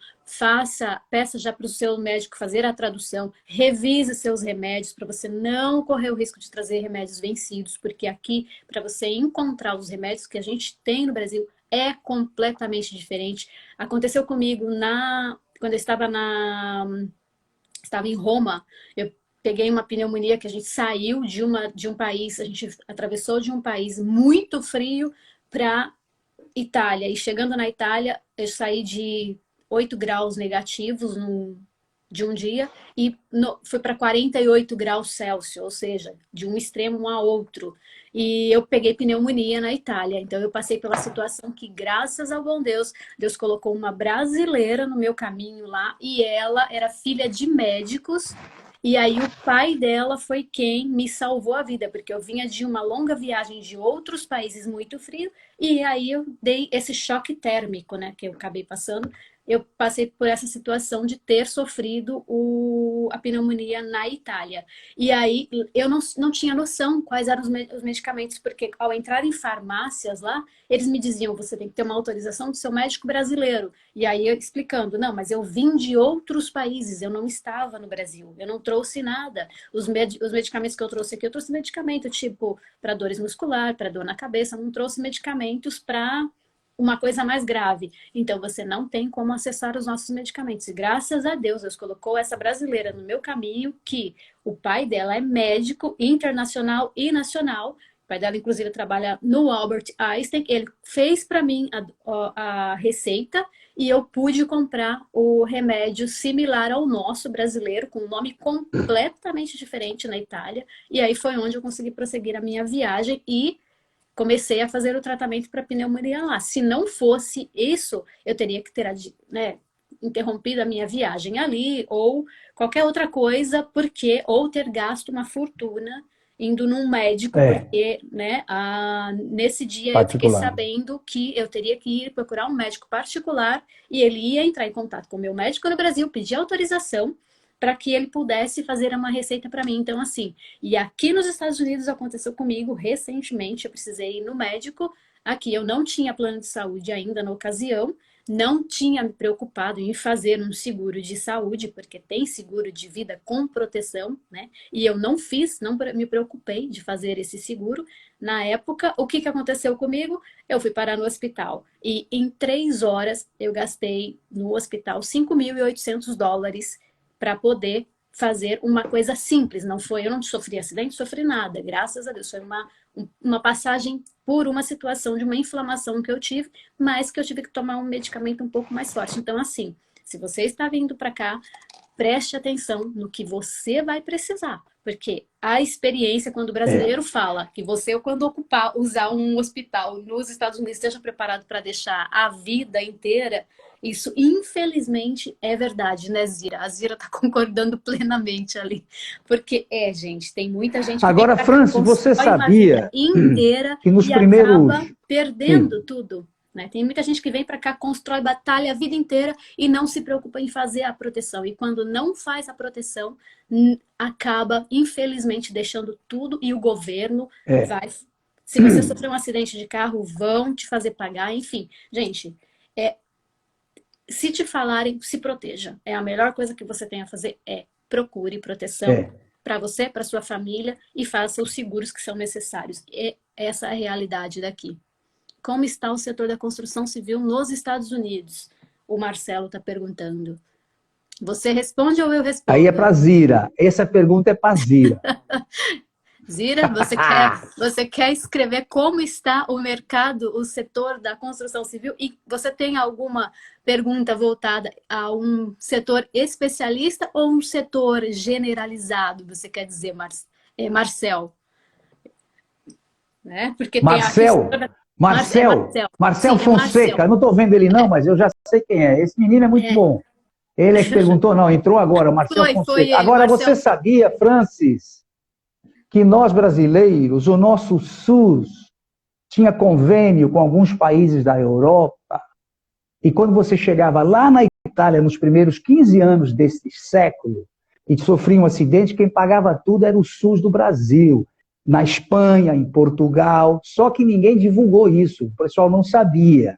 peça já para o seu médico fazer a tradução, revise seus remédios para você não correr o risco de trazer remédios vencidos, porque aqui, para você encontrar os remédios que a gente tem no Brasil, é completamente diferente. Aconteceu comigo quando eu estava em Roma. Eu peguei uma pneumonia, que a gente saiu de um país, a gente atravessou de um país muito frio para Itália. E chegando na Itália, eu saí de 8 graus negativos de um dia e foi para 48 graus Celsius, ou seja, de um extremo a outro. E eu peguei pneumonia na Itália. Então eu passei pela situação que, graças ao bom Deus, Deus colocou uma brasileira no meu caminho lá e ela era filha de médicos. E aí o pai dela foi quem me salvou a vida, porque eu vinha de uma longa viagem de outros países muito frios, e aí eu dei esse choque térmico, né, que eu acabei passando. Eu passei por essa situação de ter sofrido a pneumonia na Itália. E aí eu não tinha noção quais eram os medicamentos, porque ao entrar em farmácias lá, eles me diziam, você tem que ter uma autorização do seu médico brasileiro. E aí eu explicando, não, mas eu vim de outros países, eu não estava no Brasil, eu não trouxe nada. Os medicamentos que eu trouxe aqui, eu trouxe medicamento tipo para dores muscular, para dor na cabeça, não trouxe medicamentos para uma coisa mais grave. Então, você não tem como acessar os nossos medicamentos. E graças a Deus, Deus colocou essa brasileira no meu caminho, que o pai dela é médico internacional e nacional. O pai dela, inclusive, trabalha no Albert Einstein. Ele fez para mim a receita e eu pude comprar o remédio similar ao nosso brasileiro, com um nome completamente diferente na Itália. E aí foi onde eu consegui prosseguir a minha viagem e comecei a fazer o tratamento para pneumonia lá. Se não fosse isso, eu teria que ter, né, interrompido a minha viagem ali ou qualquer outra coisa, porque ou ter gasto uma fortuna indo num médico, porque, né, nesse dia particular. Eu fiquei sabendo que eu teria que ir procurar um médico particular e ele ia entrar em contato com o meu médico no Brasil, pedir autorização para que ele pudesse fazer uma receita para mim. Então, assim, e aqui nos Estados Unidos aconteceu comigo recentemente, eu precisei ir no médico. Aqui eu não tinha plano de saúde ainda na ocasião, não tinha me preocupado em fazer um seguro de saúde, porque tem seguro de vida com proteção, né? E eu não fiz, não me preocupei de fazer esse seguro. Na época, o que aconteceu comigo? Eu fui parar no hospital e em 3 horas eu gastei no hospital $5.800 para poder fazer uma coisa simples. Não foi, eu não sofri acidente, sofri nada, graças a Deus. Foi uma passagem por uma situação de uma inflamação que eu tive, mas que eu tive que tomar um medicamento um pouco mais forte. Então, assim, se você está vindo para cá, preste atenção no que você vai precisar. Porque a experiência, quando o brasileiro fala que você, quando usar um hospital nos Estados Unidos, esteja preparado para deixar a vida inteira, isso, infelizmente, é verdade, né, Zira? A Zira está concordando plenamente ali. Porque gente, tem muita gente que agora, vem Francis, você sabia inteira que nos e primeiros... acaba perdendo Sim. tudo. Né? Tem muita gente que vem para cá, constrói batalha a vida inteira e não se preocupa em fazer a proteção. E quando não faz a proteção, acaba, infelizmente, deixando tudo e o governo vai... Se você sofrer um acidente de carro, vão te fazer pagar, enfim. Gente, se te falarem, se proteja. A melhor coisa que você tem a fazer procure proteção para você, para sua família e faça os seguros que são necessários. Essa é a realidade daqui. Como está o setor da construção civil nos Estados Unidos? O Marcelo está perguntando. Você responde ou eu respondo? Aí é para Zira. Essa pergunta é para Zira. Zira, você quer escrever como está o mercado, o setor da construção civil? E você tem alguma pergunta voltada a um setor especialista ou um setor generalizado, você quer dizer, Marcel? Né? Porque Marcel Fonseca. Eu não estou vendo ele não, mas eu já sei quem é. Esse menino é muito bom. Ele é que perguntou, não, entrou agora, Marcel Fonseca. Foi ele, agora, Marcel. Você sabia, Francis, que nós brasileiros, o nosso SUS tinha convênio com alguns países da Europa, e quando você chegava lá na Itália, nos primeiros 15 anos desse século, e sofria um acidente, quem pagava tudo era o SUS do Brasil. Na Espanha, em Portugal, só que ninguém divulgou isso, o pessoal não sabia.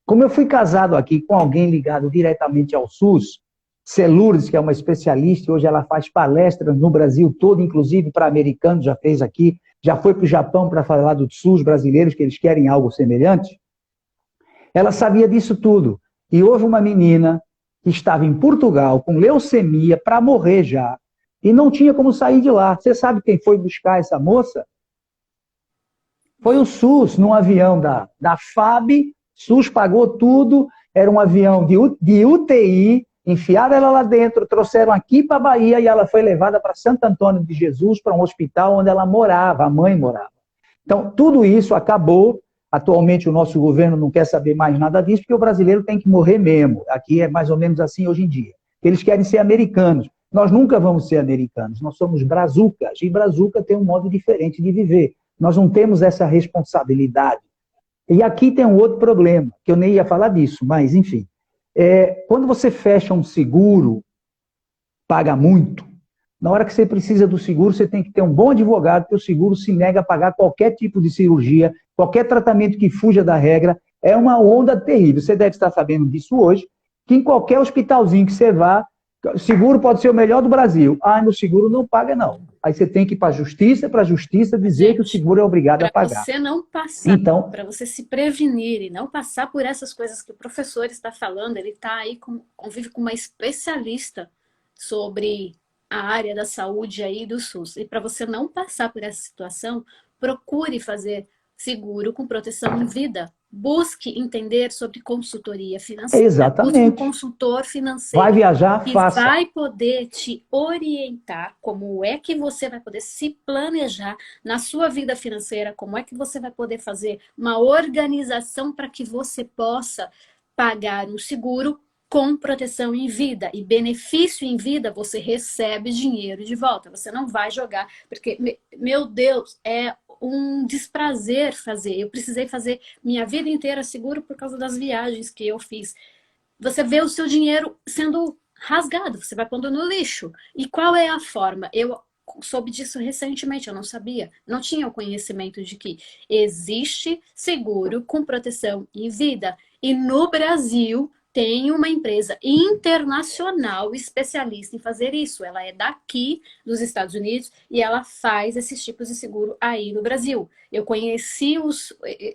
Como eu fui casado aqui com alguém ligado diretamente ao SUS, Celures, que é uma especialista, hoje ela faz palestras no Brasil todo, inclusive para americanos, já fez aqui, já foi para o Japão para falar do SUS brasileiros, que eles querem algo semelhante. Ela sabia disso tudo. E houve uma menina que estava em Portugal com leucemia para morrer já, e não tinha como sair de lá. Você sabe quem foi buscar essa moça? Foi o SUS, num avião da FAB, SUS pagou tudo, era um avião de UTI, enfiaram ela lá dentro, trouxeram aqui para a Bahia e ela foi levada para Santo Antônio de Jesus, para um hospital onde ela morava, a mãe morava. Então, tudo isso acabou. Atualmente, o nosso governo não quer saber mais nada disso, porque o brasileiro tem que morrer mesmo. Aqui é mais ou menos assim hoje em dia. Eles querem ser americanos. Nós nunca vamos ser americanos, nós somos brazucas, e brazuca tem um modo diferente de viver. Nós não temos essa responsabilidade. E aqui tem um outro problema, que eu nem ia falar disso, mas enfim. Quando você fecha um seguro, paga muito. Na hora que você precisa do seguro, você tem que ter um bom advogado, porque o seguro se nega a pagar qualquer tipo de cirurgia, qualquer tratamento que fuja da regra. É uma onda terrível. Você deve estar sabendo disso hoje, que em qualquer hospitalzinho que você vá, o seguro pode ser o melhor do Brasil. Ah, no seguro não paga, não. Aí você tem que ir para a justiça dizer Gente, que o seguro é obrigado a para pagar. você não passar, Então, para você se prevenir e não passar por essas coisas que o professor está falando, ele está aí, convive com uma especialista sobre a área da saúde aí do SUS. E para você não passar por essa situação, procure fazer seguro com proteção em vida. Busque entender sobre consultoria financeira. Busque um exatamente. consultor Vai financeiro viajar, que faça. vai poder te orientar como é que você vai poder se planejar na sua vida financeira, como é que você vai poder fazer uma organização para que você possa pagar um seguro com proteção em vida. E benefício em vida, você recebe dinheiro de volta. Você não vai jogar, porque, meu Deus, é um desprazer fazer. Eu precisei fazer minha vida inteira seguro por causa das viagens que eu fiz. Você vê o seu dinheiro sendo rasgado, você vai pondo no lixo. E qual é a forma? Eu soube disso recentemente, eu não sabia. Não tinha o conhecimento de que existe seguro com proteção em vida. E no Brasil tem uma empresa internacional especialista em fazer isso. Ela é daqui dos Estados Unidos e ela faz esses tipos de seguro aí no Brasil. Eu conheci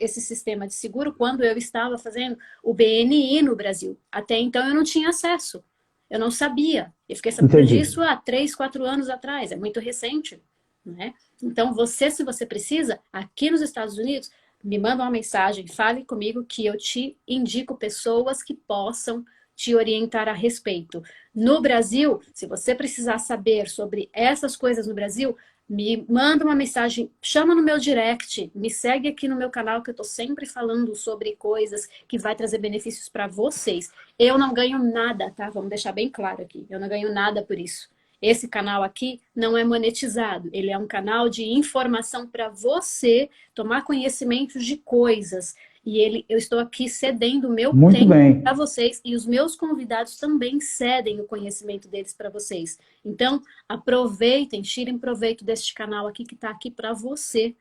esse sistema de seguro quando eu estava fazendo o BNI no Brasil. Até então eu não tinha acesso. Eu não sabia. Eu fiquei sabendo Entendi. disso há 3, 4 anos atrás. É muito recente, né? Então, você, se você precisa, aqui nos Estados Unidos, me manda uma mensagem, fale comigo que eu te indico pessoas que possam te orientar a respeito. No Brasil, se você precisar saber sobre essas coisas no Brasil, me manda uma mensagem, chama no meu direct, me segue aqui no meu canal que eu tô sempre falando sobre coisas que vai trazer benefícios para vocês. Eu não ganho nada, tá? Vamos deixar bem claro aqui. Eu não ganho nada por isso. Esse canal aqui não é monetizado. Ele é um canal de informação para você tomar conhecimento de coisas. E eu estou aqui cedendo o meu Muito tempo bem. para vocês e os meus convidados também cedem o conhecimento deles para vocês. Então, aproveitem, tirem proveito deste canal aqui que está aqui para você.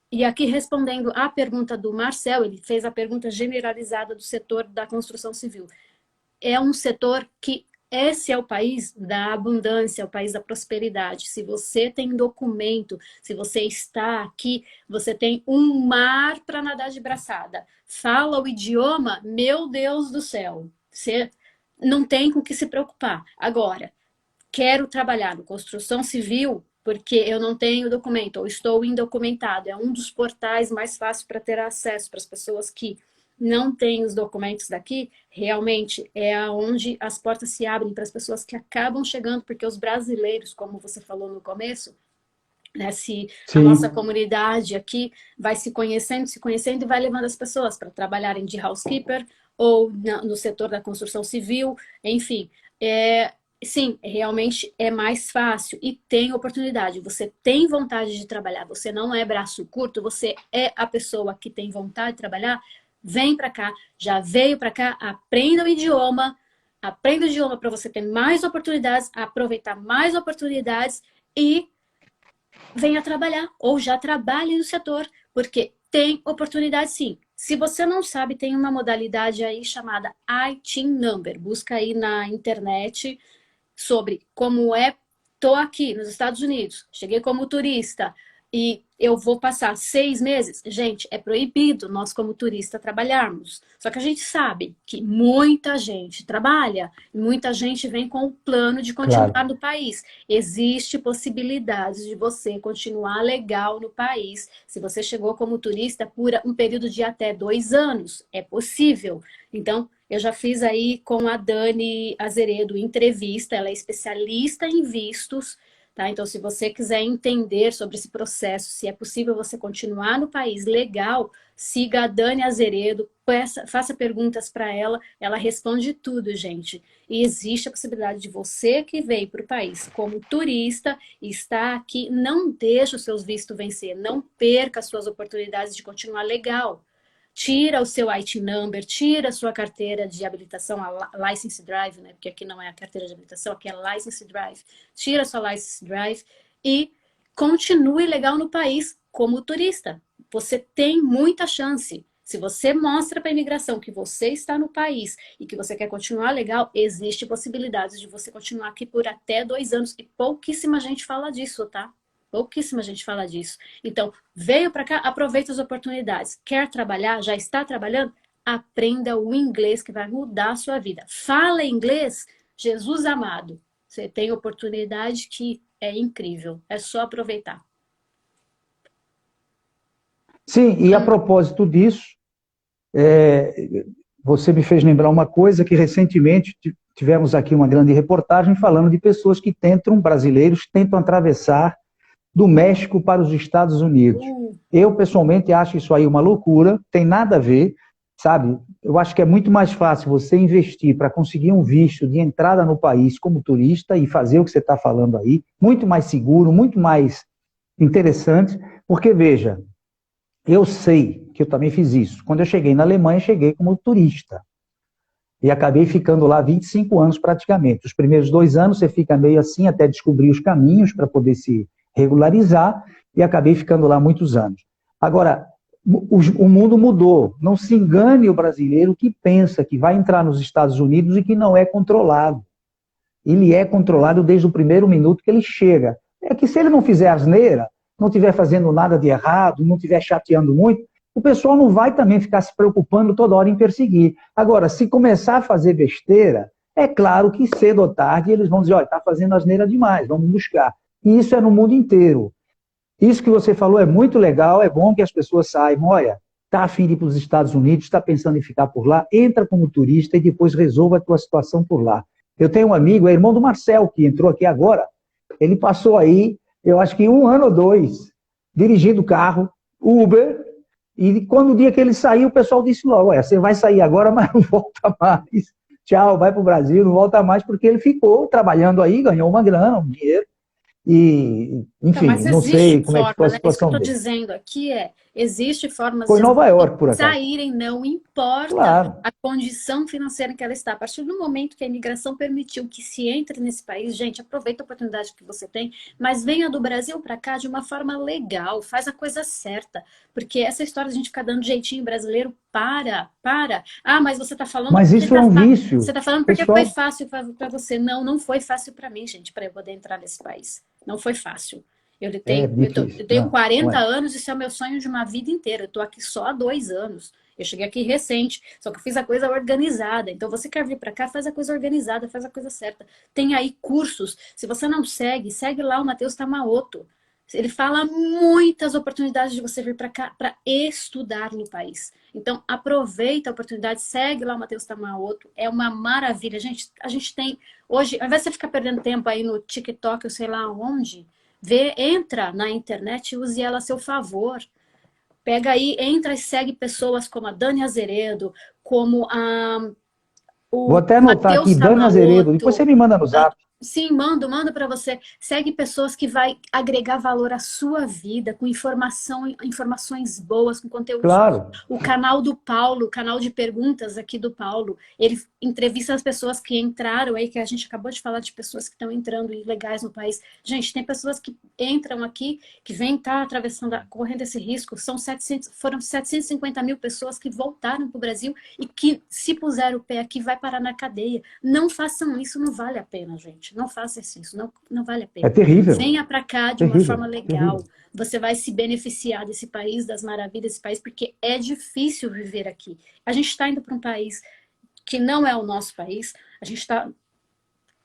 E aqui respondendo à pergunta do Marcel, ele fez a pergunta generalizada do setor da construção civil. É um setor que esse é o país da abundância, é o país da prosperidade. Se você tem documento, se você está aqui, você tem um mar para nadar de braçada. Fala o idioma, meu Deus do céu. Você não tem com o que se preocupar. Agora, quero trabalhar no construção civil porque eu não tenho documento ou estou indocumentado. É um dos portais mais fáceis para ter acesso para as pessoas que não têm os documentos daqui. Realmente é onde as portas se abrem para as pessoas que acabam chegando, porque os brasileiros, como você falou no começo, né, se a nossa Sim. comunidade aqui vai se conhecendo e vai levando as pessoas para trabalharem de housekeeper ou no setor da construção civil, enfim. Sim, realmente é mais fácil e tem oportunidade. Você tem vontade de trabalhar, você não é braço curto, você é a pessoa que tem vontade de trabalhar, vem para cá, já veio para cá, aprenda o idioma para você ter mais oportunidades, aproveitar mais oportunidades e venha trabalhar ou já trabalhe no setor, porque tem oportunidade sim. Se você não sabe, tem uma modalidade aí chamada ITIN Number. Busca aí na internet sobre como é, tô aqui nos Estados Unidos, cheguei como turista e eu vou passar 6 meses. Gente, é proibido nós como turista trabalharmos. Só que a gente sabe que muita gente trabalha, muita gente vem com o plano de Claro. continuar no país. Existe possibilidades de você continuar legal no país. Se você chegou como turista por um período de até 2 anos, é possível. Então, Eu já fiz aí com a Dani Azeredo entrevista, ela é especialista em vistos, tá? Então, se você quiser entender sobre esse processo, se é possível você continuar no país legal, siga a Dani Azeredo, faça perguntas para ela responde tudo, gente. E existe a possibilidade de você que veio para o país como turista e está aqui, não deixe os seus vistos vencer, não perca as suas oportunidades de continuar legal. Tira o seu IT number, tira a sua carteira de habilitação, a license drive, né? Porque aqui não é a carteira de habilitação, aqui é a license drive. Tira a sua license drive e continue legal no país como turista. Você tem muita chance. Se você mostra para a imigração que você está no país e que você quer continuar legal, existe possibilidades de você continuar aqui por até 2 anos. E pouquíssima gente fala disso, tá? Pouquíssima gente fala disso. Então, veio para cá, aproveita as oportunidades. Quer trabalhar? Já está trabalhando? Aprenda o inglês que vai mudar a sua vida. Fala inglês? Jesus amado. Você tem oportunidade que é incrível. É só aproveitar. Sim, e a propósito disso, você me fez lembrar uma coisa que recentemente tivemos aqui uma grande reportagem falando de pessoas que tentam, brasileiros, tentam atravessar do México para os Estados Unidos. Eu, pessoalmente, acho isso aí uma loucura, tem nada a ver, sabe? Eu acho que é muito mais fácil você investir para conseguir um visto de entrada no país como turista e fazer o que você está falando aí, muito mais seguro, muito mais interessante, porque, veja, eu sei que eu também fiz isso. Quando eu cheguei na Alemanha, cheguei como turista. E acabei ficando lá 25 anos praticamente. Os primeiros 2 anos você fica meio assim até descobrir os caminhos para poder se regularizar e acabei ficando lá muitos anos. Agora, o mundo mudou. Não se engane o brasileiro que pensa que vai entrar nos Estados Unidos e que não é controlado. Ele é controlado desde o primeiro minuto que ele chega. É que se ele não fizer asneira, não estiver fazendo nada de errado, não estiver chateando muito, o pessoal não vai também ficar se preocupando toda hora em perseguir. Agora, se começar a fazer besteira, é claro que cedo ou tarde eles vão dizer, olha, está fazendo asneira demais, vamos buscar. E isso é no mundo inteiro. Isso que você falou é muito legal, é bom que as pessoas saibam, olha, está a fim de ir para os Estados Unidos, está pensando em ficar por lá, entra como turista e depois resolva a tua situação por lá. Eu tenho um amigo, é irmão do Marcel, que entrou aqui agora, ele passou aí, eu acho que 1 ano ou 2, dirigindo carro, Uber, e quando o dia que ele saiu, o pessoal disse logo, olha, você vai sair agora, mas não volta mais. Tchau, vai para o Brasil, não volta mais, porque ele ficou trabalhando aí, ganhou uma grana, um dinheiro, e, Então, enfim, mas não existe sei como é que ficou forma, a né? Isso que eu situação estou dele. dizendo aqui existe formas Foi de em as Nova pessoas York, por acaso. saírem, não importa Claro. a condição financeira em que ela está. A partir do momento que a imigração permitiu que se entre nesse país, gente, aproveita a oportunidade que você tem, mas venha do Brasil para cá de uma forma legal, faz a coisa certa, porque essa história de a gente ficar dando jeitinho brasileiro, para. Ah, mas você está falando Mas porque isso é um você vício. tá falando porque foi Pessoal, fácil para você. Não, não foi fácil para mim, gente, para eu poder entrar nesse país. Não foi fácil. é Eu difícil. tenho Não, não 40 é. anos, isso é o meu sonho de uma vida inteira. Eu estou aqui só há 2 anos. Eu cheguei aqui recente, só que eu fiz a coisa organizada. Então, você quer vir para cá, faz a coisa organizada, faz a coisa certa. Tem aí cursos. Se você não segue, segue lá o Matheus Tamaoto. Ele fala muitas oportunidades de você vir para cá para estudar no país. Então, aproveita a oportunidade, segue lá o Matheus Tamaoto. É uma maravilha. A gente tem hoje, ao invés de você ficar perdendo tempo aí no TikTok, eu sei lá onde, entra na internet e use ela a seu favor. Pega aí, entra e segue pessoas como a Dani Azeredo, como Vou o até anotar aqui, Matheus Dani Azeredo. Depois você Tamaoto. me manda no zap. Sim, mando para você. Segue pessoas que vai agregar valor à sua vida, com informações boas, com conteúdos bons. Claro. O canal do Paulo, o canal de perguntas aqui do Paulo, ele entrevista as pessoas que entraram aí, que a gente acabou de falar de pessoas que estão entrando ilegais no país. Gente, tem pessoas que entram aqui, que vêm estar atravessando, correndo esse risco. Foram 750 mil pessoas que voltaram para o Brasil e que, se puser o pé aqui, vai parar na cadeia. Não façam isso, não vale a pena, gente. Não faça isso, não vale a É pena. terrível. Venha para cá de uma Terrível. forma legal. Terrível. Você vai se beneficiar desse país, das maravilhas desse país, porque é difícil viver aqui. A gente está indo para um país que não é o nosso país, a gente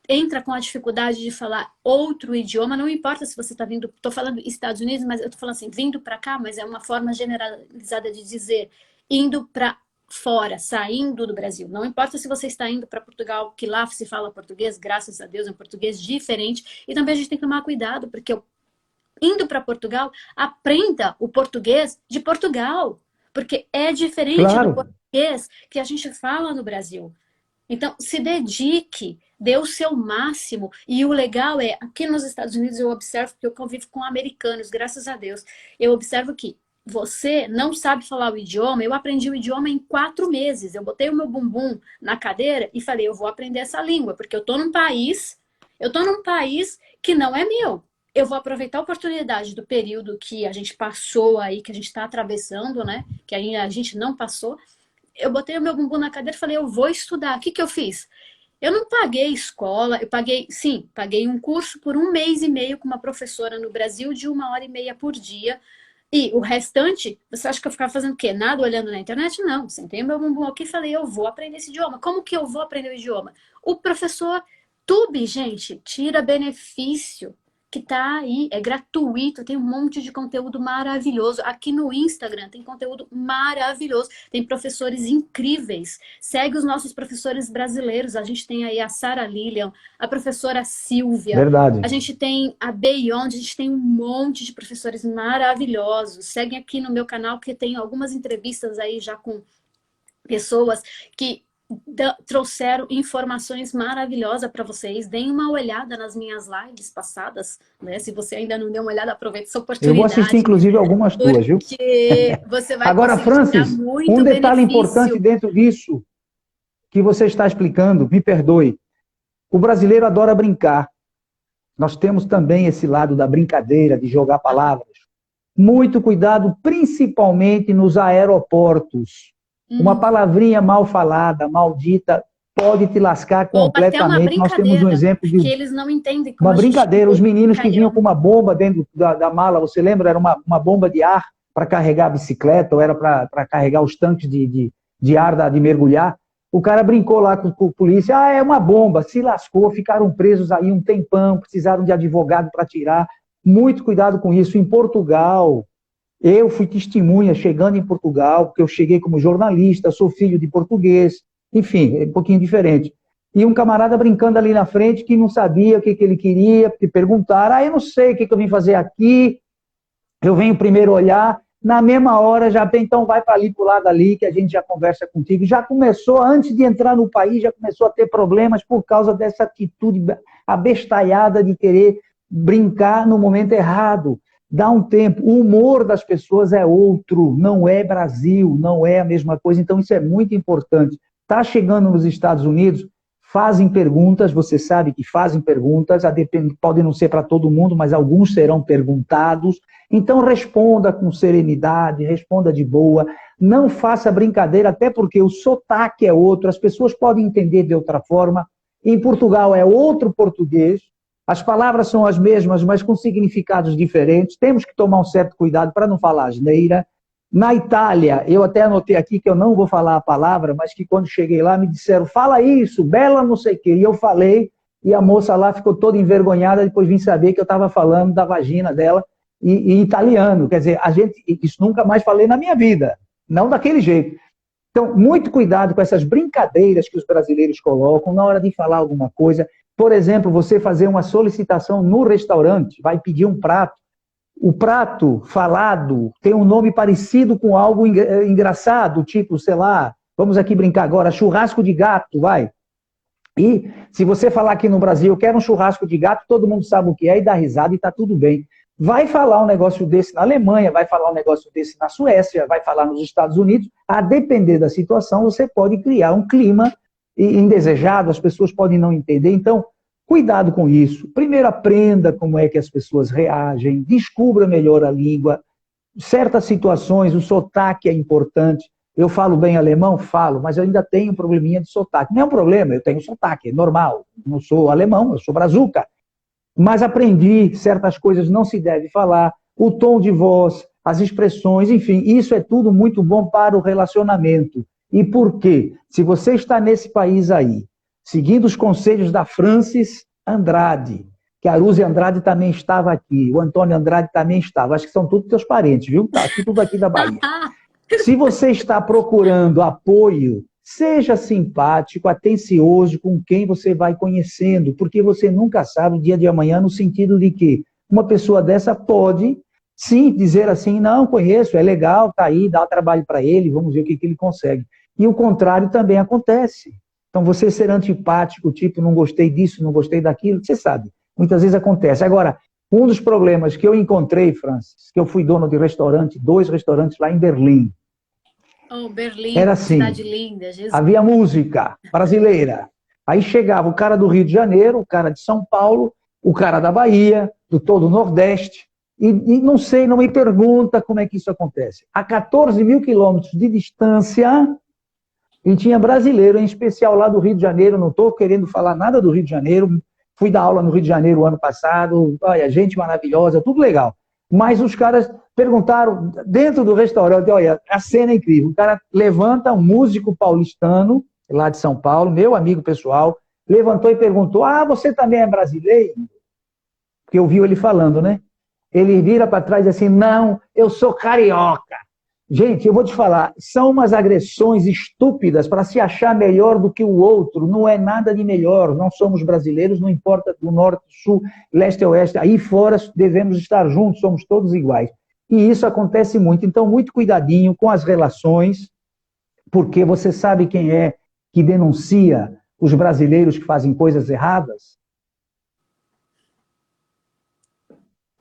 entra com a dificuldade de falar outro idioma, não importa se você está vindo, estou falando Estados Unidos, mas eu estou falando assim, vindo para cá, mas é uma forma generalizada de dizer, indo para fora, saindo do Brasil. Não importa se você está indo para Portugal, que lá se fala português, graças a Deus, é um português diferente. E também a gente tem que tomar cuidado, porque indo para Portugal, aprenda o português de Portugal. Porque é diferente do Claro, português que a gente fala no Brasil. Então, se dedique, dê o seu máximo. E o legal é, aqui nos Estados Unidos eu observo, porque eu convivo com americanos, graças a Deus, eu observo que você não sabe falar o idioma. Eu aprendi o idioma em 4 meses. Eu botei o meu bumbum na cadeira e falei, eu vou aprender essa língua, porque eu tô num país que não é meu. Eu vou aproveitar a oportunidade do período que a gente passou aí, que a gente está atravessando, né? Que a gente não passou. Eu botei o meu bumbum na cadeira e falei, eu vou estudar. O que que eu fiz? Eu não paguei escola, eu paguei, sim, paguei um curso por 1 mês e meio com uma professora no Brasil de 1 hora e meia por dia. E o restante, você acha que eu ficava fazendo o quê? Nada olhando na internet? Não. Sentei meu bumbum aqui e falei, eu vou aprender esse idioma. Como que eu vou aprender o idioma? O professor Tube, gente, tira benefício que tá aí, é gratuito, tem um monte de conteúdo maravilhoso. Aqui no Instagram tem conteúdo maravilhoso, tem professores incríveis. Segue os nossos professores brasileiros. A gente tem aí a Sara Lilian, a professora Silvia, verdade. a gente tem a Beyond, a gente tem um monte de professores maravilhosos. Seguem aqui no meu canal que tem algumas entrevistas aí já com pessoas que trouxeram informações maravilhosas para vocês. Deem uma olhada nas minhas lives passadas, né? Se você ainda não deu uma olhada, aproveite essa Eu vou assistir, oportunidade, inclusive, algumas tuas, viu? porque você vai Agora, conseguir tirar Francis, um muito detalhe importante benefício. dentro disso que você está explicando, me perdoe. O brasileiro adora brincar. Nós temos também esse lado da brincadeira, de jogar palavras. Muito cuidado, principalmente nos aeroportos. Uma palavrinha mal falada, maldita, pode te lascar Ou até uma completamente. Nós temos um brincadeira, exemplo porque de eles não entendem como uma a gente brincadeira. Os meninos que vinham com brincalhão. uma bomba dentro da mala, você lembra? Era uma bomba de ar para carregar a bicicleta, ou era para carregar os tanques de ar de mergulhar. O cara brincou lá com a polícia, é uma bomba, se lascou, ficaram presos aí um tempão, precisaram de advogado para tirar. Muito cuidado com isso. Em Portugal, eu fui testemunha chegando em Portugal, porque eu cheguei como jornalista, sou filho de português, enfim, é um pouquinho diferente. E um camarada brincando ali na frente que não sabia o que ele queria, porque perguntaram, eu não sei o que eu vim fazer aqui, eu venho primeiro olhar, na mesma hora já tem, então vai para ali, para o lado ali, que a gente já conversa contigo. Já começou, antes de entrar no país, já começou a ter problemas por causa dessa atitude abestalhada de querer brincar no momento errado. Dá um tempo, o humor das pessoas é outro, não é Brasil, não é a mesma coisa, então isso é muito importante. Está chegando nos Estados Unidos, fazem perguntas, você sabe que fazem perguntas, podem não ser para todo mundo, mas alguns serão perguntados. Então responda com serenidade, responda de boa, não faça brincadeira, até porque o sotaque é outro, as pessoas podem entender de outra forma. Em Portugal é outro português, as palavras são as mesmas, mas com significados diferentes. Temos que tomar um certo cuidado para não falar asneira. Na Itália, eu até anotei aqui que eu não vou falar a palavra, mas que quando cheguei lá me disseram, fala isso, bela não sei o quê. E eu falei, e a moça lá ficou toda envergonhada, depois vim saber que eu estava falando da vagina dela em italiano. Quer dizer, isso nunca mais falei na minha vida, não daquele jeito. Então, muito cuidado com essas brincadeiras que os brasileiros colocam na hora de falar alguma coisa. Por exemplo, você fazer uma solicitação no restaurante, vai pedir um prato. O prato falado tem um nome parecido com algo engraçado, tipo, sei lá, vamos aqui brincar agora, churrasco de gato, vai. E se você falar aqui no Brasil, eu quero um churrasco de gato, todo mundo sabe o que é e dá risada e está tudo bem. Vai falar um negócio desse na Alemanha, vai falar um negócio desse na Suécia, vai falar nos Estados Unidos, a depender da situação, você pode criar um clima indesejado, as pessoas podem não entender. Então, cuidado com isso. Primeiro, aprenda como é que as pessoas reagem, descubra melhor a língua. Certas situações, o sotaque é importante. Eu falo bem alemão? Falo, mas eu ainda tenho um probleminha de sotaque. Não é um problema, eu tenho sotaque, é normal. Não sou alemão, eu sou brazuca. Mas aprendi, certas coisas não se deve falar, o tom de voz, as expressões, enfim, isso é tudo muito bom para o relacionamento. E por quê? Se você está nesse país aí, seguindo os conselhos da Francis Andrade, que a Aruze Andrade também estava aqui, o Antônio Andrade também estava, acho que são todos teus parentes, viu? Tá aqui, tudo aqui da Bahia. Se você está procurando apoio, seja simpático, atencioso com quem você vai conhecendo, porque você nunca sabe o dia de amanhã, no sentido de que uma pessoa dessa pode, sim, dizer assim, não, conheço, é legal, tá aí, dá trabalho para ele, vamos ver o que ele consegue. E o contrário também acontece. Então, você ser antipático, tipo, não gostei disso, não gostei daquilo, você sabe, muitas vezes acontece. Agora, um dos problemas que eu encontrei, Francis, que eu fui dono de restaurante, 2 restaurantes lá em Berlim, Oh, Berlim, era cidade assim, linda, Jesus. havia música brasileira. Aí chegava o cara do Rio de Janeiro, o cara de São Paulo, o cara da Bahia, do todo o Nordeste, e não sei, não me pergunta como é que isso acontece. A 14 mil quilômetros de distância, e tinha brasileiro, em especial lá do Rio de Janeiro, não estou querendo falar nada do Rio de Janeiro, fui dar aula no Rio de Janeiro o ano passado, olha, gente maravilhosa, tudo legal. Mas os caras perguntaram, dentro do restaurante, olha, a cena é incrível, o cara levanta, um músico paulistano, lá de São Paulo, meu amigo pessoal, levantou e perguntou, ah, você também é brasileiro? Porque eu vi ele falando, né? Ele vira para trás e diz assim, não, eu sou carioca. Gente, eu vou te falar, são umas agressões estúpidas para se achar melhor do que o outro. Não é nada de melhor. Nós somos brasileiros, não importa do norte, sul, leste ou oeste. Aí fora devemos estar juntos, somos todos iguais. E isso acontece muito. Então, muito cuidadinho com as relações, porque você sabe quem é que denuncia os brasileiros que fazem coisas erradas?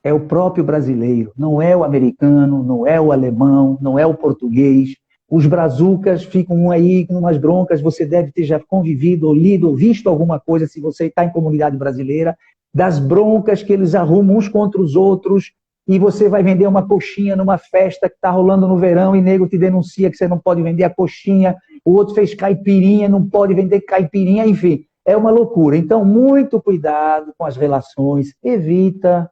É o próprio brasileiro, não é o americano, não é o alemão, não é o português. Os brazucas ficam aí com umas broncas, você deve ter já convivido, ou lido, ou visto alguma coisa, se você está em comunidade brasileira, das broncas que eles arrumam uns contra os outros, e você vai vender uma coxinha numa festa que está rolando no verão, e nego te denuncia que você não pode vender a coxinha, o outro fez caipirinha, não pode vender caipirinha, enfim, é uma loucura. Então, muito cuidado com as relações, evita.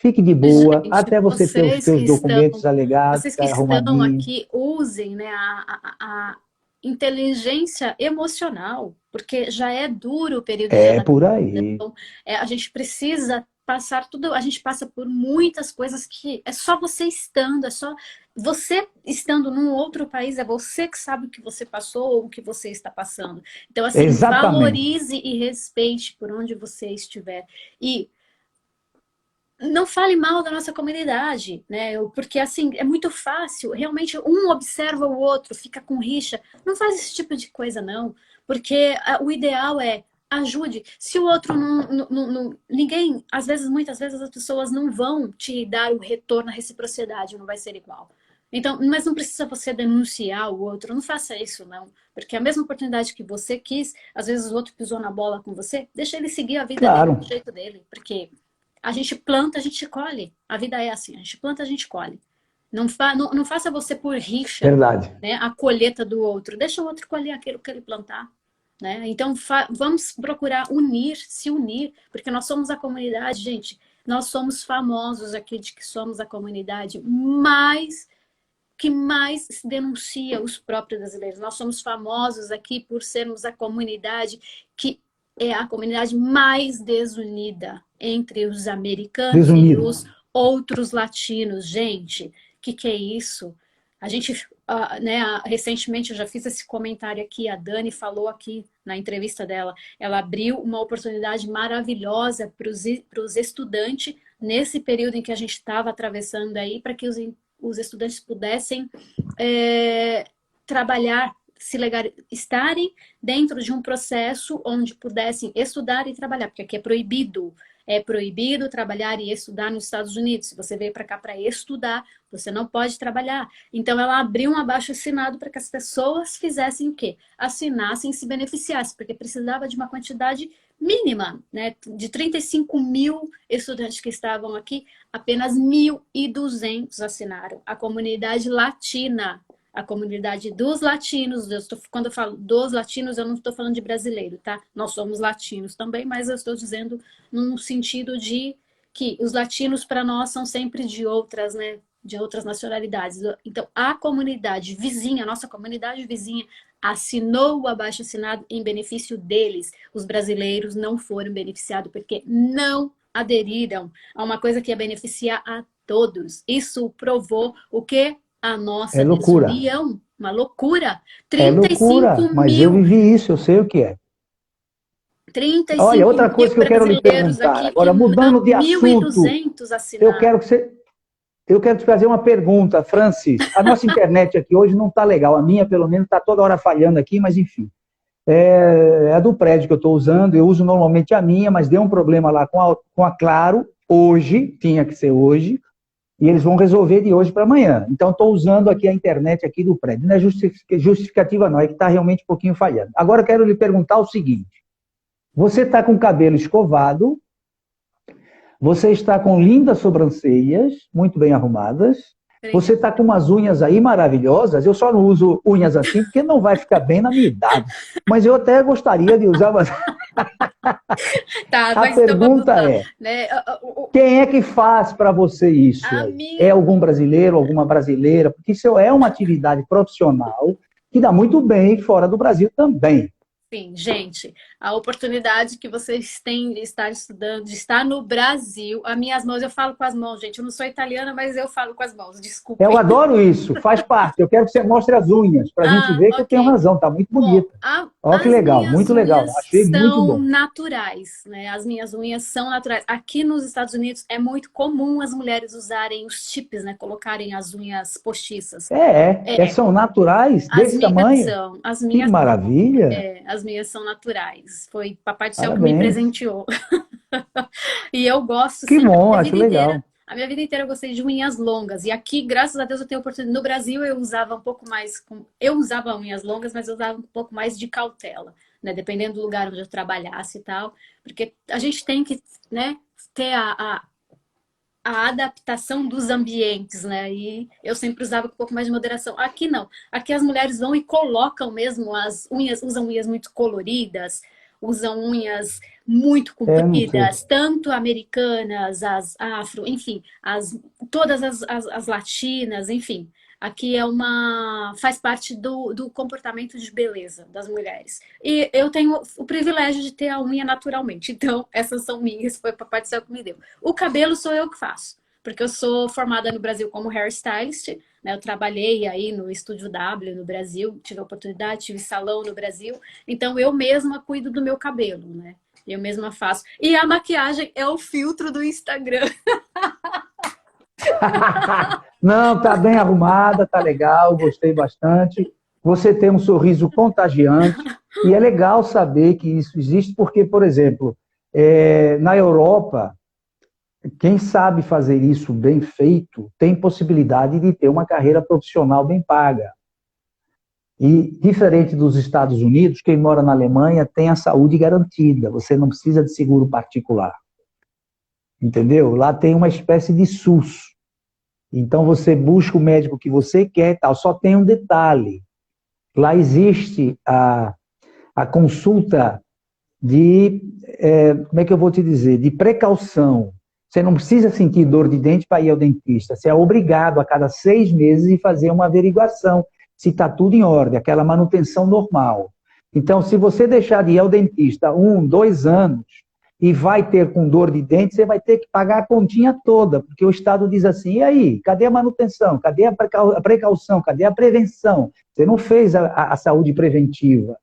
Fique de boa, Gente, até você ter os seus documentos alegados, vocês que estão arrumadinho. aqui, usem, né, a inteligência emocional, porque já é duro o período de É por adaptação. aí. A gente precisa passar tudo, a gente passa por muitas coisas que é só você estando, é só você estando num outro país, é você que sabe o que você passou ou o que você está passando. Então, assim, Exatamente. valorize e respeite por onde você estiver. E não fale mal da nossa comunidade, né? Porque assim, é muito fácil, realmente um observa o outro, fica com rixa. Não faz esse tipo de coisa, não. Porque o ideal é ajude. Se o outro ninguém, às vezes, muitas vezes as pessoas não vão te dar o retorno, a reciprocidade, não vai ser igual. Então, mas não precisa você denunciar o outro, não faça isso, não. Porque a mesma oportunidade que você quis, às vezes o outro pisou na bola com você, deixa ele seguir a vida dele do Claro. jeito dele. Porque a gente planta, a gente colhe. A vida é assim, a gente planta, a gente colhe. Não faça você por rixa, Verdade. né, a colheita do outro. Deixa o outro colher aquilo que ele plantar. Né? Então, vamos procurar unir, se unir, porque nós somos a comunidade, gente. Nós somos famosos aqui de que somos a comunidade que mais se denuncia os próprios brasileiros. Nós somos famosos aqui por sermos a comunidade que é a comunidade mais desunida entre os americanos e Desunido. os outros latinos. Gente, o que é isso? A gente, né, recentemente eu já fiz esse comentário aqui, a Dani falou aqui na entrevista dela, ela abriu uma oportunidade maravilhosa para os estudantes nesse período em que a gente estava atravessando aí, para que os estudantes pudessem trabalhar, estarem dentro de um processo onde pudessem estudar e trabalhar, porque aqui é proibido. É proibido trabalhar e estudar nos Estados Unidos. Se você veio para cá para estudar, você não pode trabalhar. Então, ela abriu um abaixo-assinado para que as pessoas fizessem o quê? Assinassem e se beneficiassem, porque precisava de uma quantidade mínima, né? De 35 mil estudantes que estavam aqui, apenas 1.200 assinaram. A comunidade latina, a comunidade dos latinos, quando eu falo dos latinos, eu não estou falando de brasileiro, tá? Nós somos latinos também, mas eu estou dizendo num sentido de que os latinos para nós são sempre de outras, né? De outras nacionalidades. Então, a comunidade vizinha, a nossa comunidade vizinha, assinou o abaixo-assinado em benefício deles. Os brasileiros não foram beneficiados porque não aderiram a uma coisa que ia beneficiar a todos. Isso provou o quê? A É nossa loucura. desunião, uma loucura. É Trinta e loucura, cinco mas eu mil, vivi isso, eu sei o que é. trinta e Olha, cinco outra mil coisa que eu quero lhe brasileiros perguntar, aqui que agora mudando de mil e assunto, duzentos eu assinaram. quero que você, eu quero te fazer uma pergunta, Francis. A nossa internet aqui hoje não está legal, a minha pelo menos está toda hora falhando aqui, mas enfim. É a do prédio que eu estou usando, eu uso normalmente a minha, mas deu um problema lá com a Claro, hoje, tinha que ser hoje, e eles vão resolver de hoje para amanhã. Então, estou usando aqui a internet aqui do prédio. Não é justificativa não, é que está realmente um pouquinho falhando. Agora, eu quero lhe perguntar o seguinte, você está com o cabelo escovado, você está com lindas sobrancelhas, muito bem arrumadas. Você está com umas unhas aí maravilhosas. Eu só não uso unhas assim porque não vai ficar bem na minha idade. Mas eu até gostaria de usar. Mas Tá, a mas então vamos pergunta lá, é: né? quem é que faz para você isso A aí? É minha, algum brasileiro, alguma brasileira? Porque isso é uma atividade profissional que dá muito bem fora do Brasil também. sim, gente, a oportunidade que vocês têm de estar estudando, de estar no Brasil, as minhas mãos, eu falo com as mãos, gente. Eu não sou italiana, mas eu falo com as mãos, Eu desculpem. adoro isso, faz parte. Eu quero que você mostre as unhas, para a gente Ah, ver que eu tenho ok. razão, está muito Bom, bonita. Olha que as legal, minhas muito legal. unhas Achei muito são bom. naturais, né? As minhas unhas são naturais. Aqui nos Estados Unidos é muito comum as mulheres usarem os chips, né? Colocarem as unhas postiças. É, São naturais as desse minhas tamanho? são, Que maravilha! as minhas são naturais. Foi Papai do Céu que me Parabéns. presenteou. E eu gosto Que sempre, bom, acho legal. a minha vida inteira eu gostei de unhas longas. E aqui, graças a Deus, eu tenho oportunidade. No Brasil eu usava um pouco mais, eu usava unhas longas, mas eu usava um pouco mais de cautela, né? Dependendo do lugar onde eu trabalhasse e tal. Porque a gente tem que, né, ter a adaptação dos ambientes, né? E eu sempre usava com um pouco mais de moderação. Aqui não. Aqui as mulheres vão e colocam mesmo as unhas, usam unhas muito coloridas, usam unhas muito Não sei. compridas, tanto americanas, as afro, enfim, todas as latinas, enfim. Aqui é faz parte do comportamento de beleza das mulheres. E eu tenho o privilégio de ter a unha naturalmente. Então, essas são minhas, foi o papai do céu que me deu. O cabelo sou eu que faço, porque eu sou formada no Brasil como hairstylist, né? Eu trabalhei aí no Estúdio W no Brasil, tive a oportunidade, tive salão no Brasil, então eu mesma cuido do meu cabelo, né? Eu mesma faço. E a maquiagem é o filtro do Instagram. Não, tá bem arrumada, tá legal, gostei bastante. Você tem um sorriso contagiante e é legal saber que isso existe porque, por exemplo, na Europa, quem sabe fazer isso bem feito tem possibilidade de ter uma carreira profissional bem paga. E, diferente dos Estados Unidos, quem mora na Alemanha tem a saúde garantida, você não precisa de seguro particular. Entendeu? Lá tem uma espécie de SUS. Então você busca o médico que você quer e tal. Só tem um detalhe: lá existe a consulta como é que eu vou te dizer? De precaução. Você não precisa sentir dor de dente para ir ao dentista. Você é obrigado a cada 6 meses fazer uma averiguação se está tudo em ordem, aquela manutenção normal. Então, se você deixar de ir ao dentista 1, 2 anos e vai ter com dor de dente, você vai ter que pagar a continha toda, porque o Estado diz assim, e aí, cadê a manutenção? Cadê a precaução? Cadê a prevenção? Você não fez a saúde preventiva.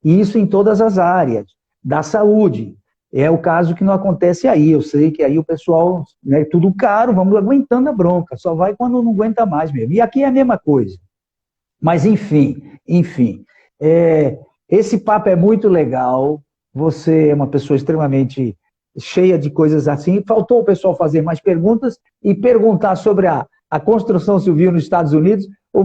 E isso em todas as áreas da saúde. É o caso que não acontece aí. Eu sei que aí o pessoal, né, tudo caro, vamos aguentando a bronca, só vai quando não aguenta mais mesmo. E aqui é a mesma coisa. Mas, enfim. Esse papo é muito legal. Você é uma pessoa extremamente cheia de coisas assim. Faltou o pessoal fazer mais perguntas e perguntar sobre a construção civil nos Estados Unidos. Foi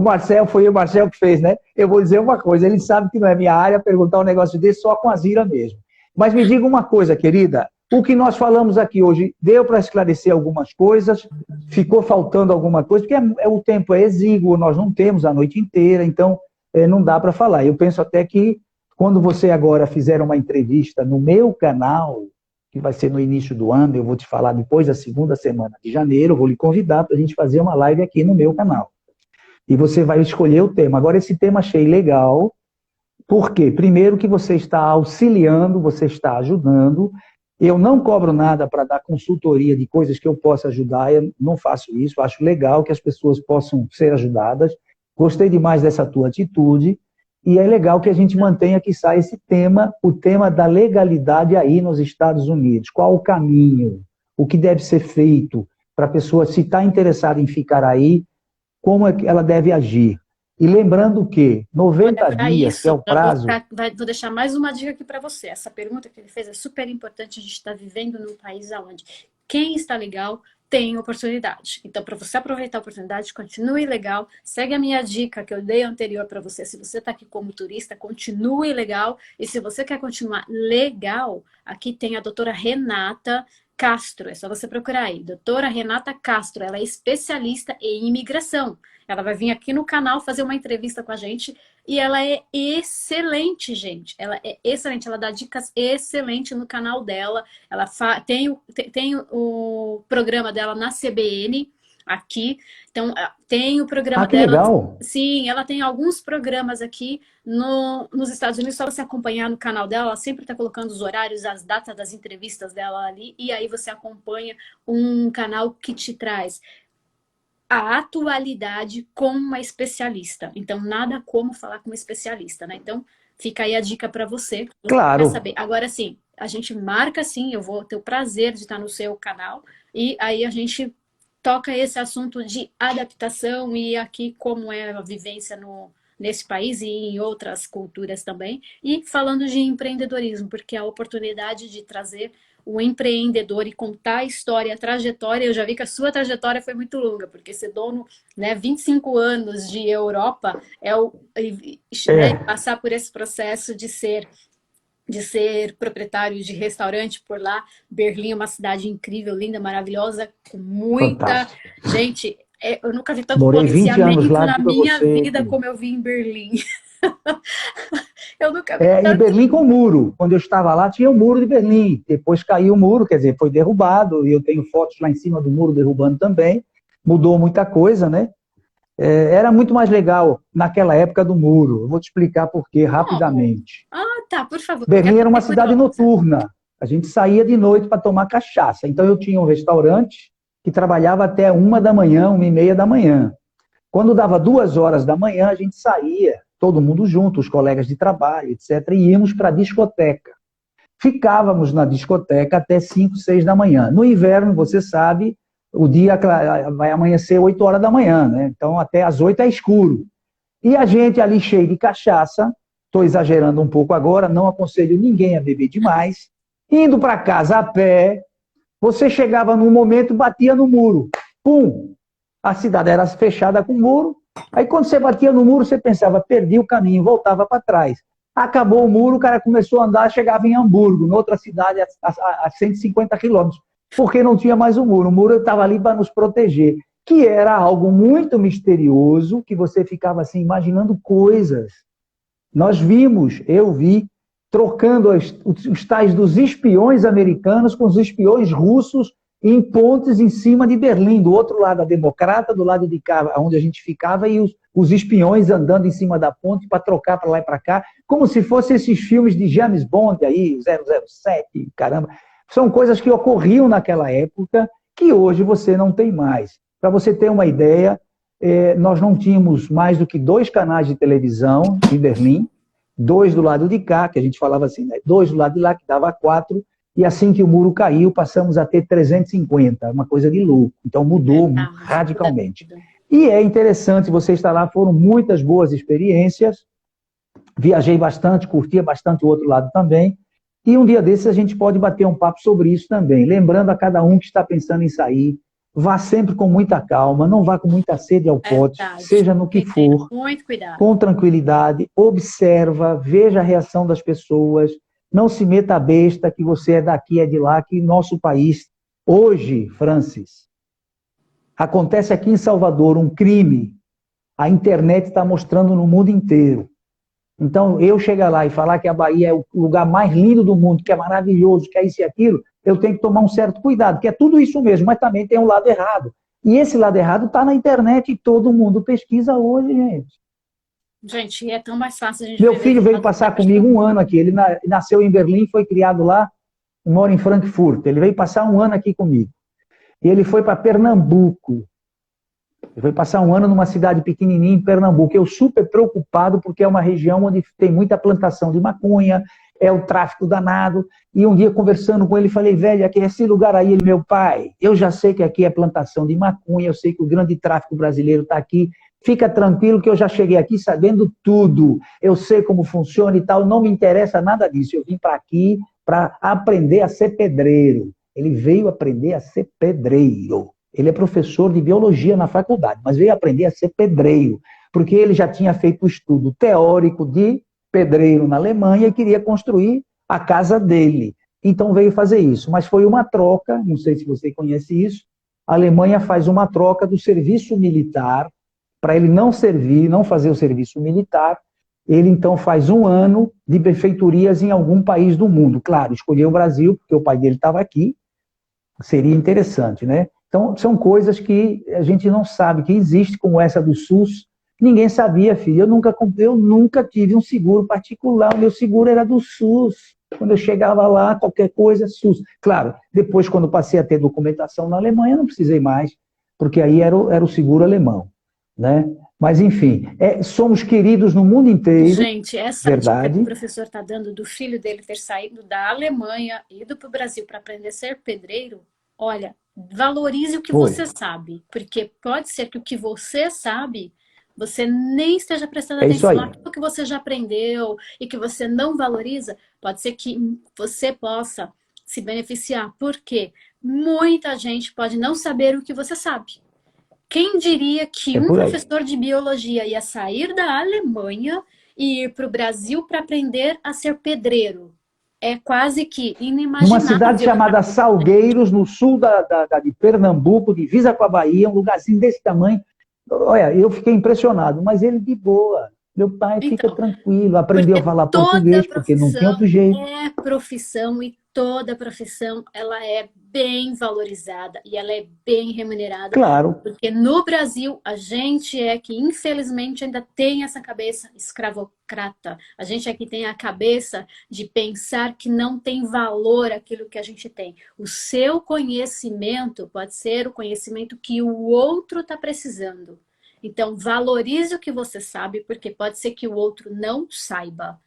o Marcel que fez, né? Eu vou dizer uma coisa, ele sabe que não é minha área perguntar um negócio desse só com a Zira mesmo. Mas me diga uma coisa, querida, o que nós falamos aqui hoje deu para esclarecer algumas coisas, ficou faltando alguma coisa, porque o tempo é exíguo, nós não temos a noite inteira, então não dá para falar. Eu penso até que quando você agora fizer uma entrevista no meu canal, que vai ser no início do ano, eu vou te falar depois da segunda semana de janeiro, eu vou lhe convidar para a gente fazer uma live aqui no meu canal. E você vai escolher o tema. Agora, esse tema achei legal, por quê? Primeiro que você está auxiliando, você está ajudando, Eu não cobro nada para dar consultoria de coisas que eu possa ajudar, eu não faço isso, acho legal que as pessoas possam ser ajudadas. Gostei demais dessa tua atitude e é legal que a gente mantenha que saia esse tema, o tema da legalidade aí nos Estados Unidos. Qual o caminho? O que deve ser feito para a pessoa, se está interessada em ficar aí, como é que ela deve agir? E lembrando que 90 Para dias, que é isso, o prazo. vou deixar mais uma dica aqui para você. Essa pergunta que ele fez é super importante. A gente está vivendo num país onde quem está legal tem oportunidade. Então, para você aproveitar a oportunidade, continue legal. Segue a minha dica que eu dei anterior para você. Se você está aqui como turista, continue legal. E se você quer continuar legal, aqui tem a doutora Renata Castro. É só você procurar aí. Doutora Renata Castro. Ela é especialista em imigração. Ela vai vir aqui no canal fazer uma entrevista com a gente e ela é excelente, gente. Ela é excelente, ela dá dicas excelentes no canal dela. Ela tem o programa dela na CBN aqui. Então, tem o programa Que dela. legal! Sim, ela tem alguns programas aqui nos Estados Unidos. Só você acompanhar no canal dela, ela sempre está colocando os horários, as datas das entrevistas dela ali. E aí você acompanha um canal que te traz a atualidade com uma especialista. Então, nada como falar com uma especialista, né? Então, fica aí a dica para você. Você quer Claro. saber. Agora, sim, a gente marca, sim, eu vou ter o prazer de estar no seu canal, e aí a gente toca esse assunto de adaptação e aqui como é a vivência nesse país e em outras culturas também. E falando de empreendedorismo, porque a oportunidade de trazer o empreendedor e contar a história, a trajetória. Eu já vi que a sua trajetória foi muito longa, porque ser dono, né, 25 anos de Europa, né, passar por esse processo de ser proprietário de restaurante por lá. Berlim é uma cidade incrível, linda, maravilhosa, com muita Fantástico. gente. Eu nunca vi tanto Morei 20 anos policiamento lá, na digo a minha você. vida como eu vi em Berlim. Eu nunca vi E tanto. Berlim com muro. Quando eu estava lá, tinha o muro de Berlim. Depois caiu o muro, quer dizer, foi derrubado. E eu tenho fotos lá em cima do muro derrubando também. Mudou muita coisa, né? Era muito mais legal naquela época do muro. Eu vou te explicar por quê Como? rapidamente. Ah, tá, por favor. Berlim era uma Fiquei cidade curiosa. noturna. A gente saía de noite para tomar cachaça. Então eu tinha um restaurante que trabalhava até 1 da manhã, 1h30 da manhã. Quando dava 2 horas da manhã, a gente saía, todo mundo junto, os colegas de trabalho, etc., e íamos para a discoteca. Ficávamos na discoteca até 5, 6 da manhã. No inverno, você sabe, o dia vai amanhecer 8 horas da manhã, né? Então até às 8 é escuro. E a gente ali cheio de cachaça, estou exagerando um pouco agora, não aconselho ninguém a beber demais, indo para casa a pé, você chegava num momento e batia no muro. Pum! A cidade era fechada com muro. Aí quando você batia no muro, você pensava, perdi o caminho, voltava para trás. Acabou o muro, o cara começou a andar, chegava em Hamburgo, noutra cidade a 150 quilômetros, porque não tinha mais o muro. O muro estava ali para nos proteger, que era algo muito misterioso, que você ficava assim, imaginando coisas. Nós vimos, eu vi, trocando os tais dos espiões americanos com os espiões russos em pontes em cima de Berlim, do outro lado a democrata, do lado de cá, onde a gente ficava, e os espiões andando em cima da ponte para trocar para lá e para cá, como se fossem esses filmes de James Bond aí, 007, caramba. São coisas que ocorriam naquela época que hoje você não tem mais. Para você ter uma ideia, nós não tínhamos mais do que 2 canais de televisão em Berlim, 2 do lado de cá, que a gente falava assim, né? 2 do lado de lá, que dava 4, e assim que o muro caiu, passamos a ter 350, uma coisa de louco. Então mudou radicalmente. E é interessante, você estar lá, foram muitas boas experiências, viajei bastante, curtia bastante o outro lado também, e um dia desses a gente pode bater um papo sobre isso também. Lembrando a cada um que está pensando em sair, vá sempre com muita calma, não vá com muita sede ao pote, seja no que for, muito cuidado, com tranquilidade, observa, veja a reação das pessoas, não se meta a besta que você é daqui, é de lá, que nosso país, hoje, Francis, acontece aqui em Salvador um crime, a internet está mostrando no mundo inteiro. Então, eu chegar lá e falar que a Bahia é o lugar mais lindo do mundo, que é maravilhoso, que é isso e aquilo, eu tenho que tomar um certo cuidado, que é tudo isso mesmo, mas também tem um lado errado. E esse lado errado está na internet e todo mundo pesquisa hoje, gente. Gente, é tão mais fácil a gente... Meu filho veio passar comigo 1 ano aqui, ele nasceu em Berlim, foi criado lá, mora em Frankfurt. Ele veio passar um ano aqui comigo. E ele foi para Pernambuco. Ele foi passar um ano numa cidade pequenininha em Pernambuco. Eu super preocupado, porque é uma região onde tem muita plantação de maconha, é o tráfico danado. E um dia, conversando com ele, falei, velho, aqui, esse lugar aí, ele, meu pai, eu já sei que aqui é plantação de maconha, eu sei que o grande tráfico brasileiro está aqui. Fica tranquilo que eu já cheguei aqui sabendo tudo. Eu sei como funciona e tal, não me interessa nada disso. Eu vim para aqui para aprender a ser pedreiro. Ele veio aprender a ser pedreiro. Ele é professor de biologia na faculdade, mas veio aprender a ser pedreiro, porque ele já tinha feito o estudo teórico de pedreiro na Alemanha e queria construir a casa dele. Então veio fazer isso. Mas foi uma troca, não sei se você conhece isso, a Alemanha faz uma troca do serviço militar para ele não servir, não fazer o serviço militar. Ele então faz um ano de benfeitorias em algum país do mundo. Claro, escolheu o Brasil, porque o pai dele estava aqui, seria interessante, né? Então, são coisas que a gente não sabe que existe, como essa do SUS. Ninguém sabia, filho. Eu nunca tive um seguro particular. O meu seguro era do SUS. Quando eu chegava lá, qualquer coisa, SUS. Claro, depois, quando passei a ter documentação na Alemanha, não precisei mais, porque aí era o seguro alemão, né? Mas, enfim, somos queridos no mundo inteiro. Gente, essa dica que o professor está dando do filho dele ter saído da Alemanha, ido para o Brasil para aprender a ser pedreiro, olha, valorize o que você sabe, porque pode ser que o que você sabe, você nem esteja prestando atenção naquilo que você já aprendeu e que você não valoriza, pode ser que você possa se beneficiar, porque muita gente pode não saber o que você sabe. Quem diria que um professor de biologia ia sair da Alemanha e ir para o Brasil para aprender a ser pedreiro? É quase que inimaginável. Numa cidade chamada Salgueiros, no sul de Pernambuco, divisa com a Bahia, um lugarzinho desse tamanho. Olha, eu fiquei impressionado, mas ele de boa. Meu pai fica tranquilo, aprendeu a falar português, porque não tem outro jeito. É profissão e toda profissão ela é bem valorizada e ela é bem remunerada. Claro. Porque no Brasil a gente que infelizmente ainda tem essa cabeça escravocrata. A gente aqui tem a cabeça de pensar que não tem valor aquilo que a gente tem. O seu conhecimento pode ser o conhecimento que o outro está precisando. Então, valorize o que você sabe, porque pode ser que o outro não saiba.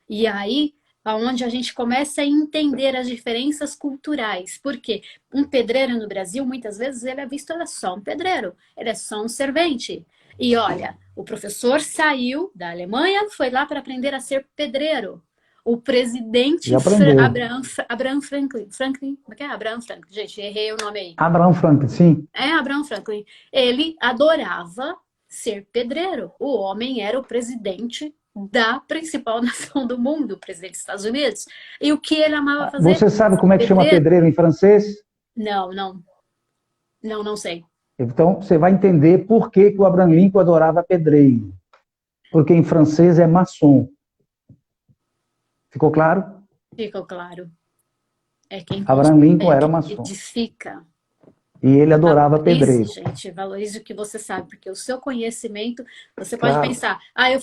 E aí, aonde a gente começa a entender as diferenças culturais. Porque um pedreiro no Brasil, muitas vezes, ele é visto, ele é só um pedreiro, ele é só um servente. E olha, o professor saiu da Alemanha, foi lá para aprender a ser pedreiro. O presidente Abraham Franklin. Como é que é? Abraham Franklin. Gente, errei o nome aí. Abraham Franklin, sim. É, Abraham Franklin. Ele adorava ser pedreiro. O homem era o presidente da principal nação do mundo, o presidente dos Estados Unidos. E o que ele amava fazer? Você sabe como é que chama pedreiro em francês? Não sei. Então, você vai entender por que o Abraham Lincoln adorava pedreiro. Porque em francês é maçom. Ficou claro? Ficou claro. É quem Abraham Lincoln era maçom. Edifica. E ele adorava pedreiro. Gente, valorize o que você sabe, porque o seu conhecimento, você pode pensar, eu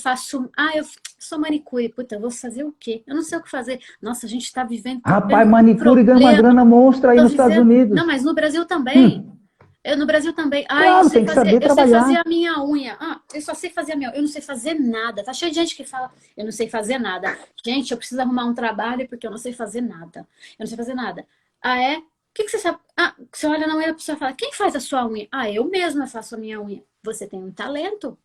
sou manicure, puta, eu vou fazer o quê? Eu não sei o que fazer. Nossa, a gente tá vivendo... Rapaz, manicure ganha uma grana monstra aí nos Estados Unidos. Não, mas no Brasil também. Eu no Brasil também. Claro, tem que saber trabalhar. Eu sei fazer a minha unha. Eu só sei fazer a minha unha. Eu não sei fazer nada. Tá cheio de gente que fala, eu não sei fazer nada. Gente, eu preciso arrumar um trabalho porque eu não sei fazer nada. Eu não sei fazer nada. É? O que você sabe? Você olha na unha, a pessoa fala, quem faz a sua unha? Eu mesma faço a minha unha. Você tem um talento.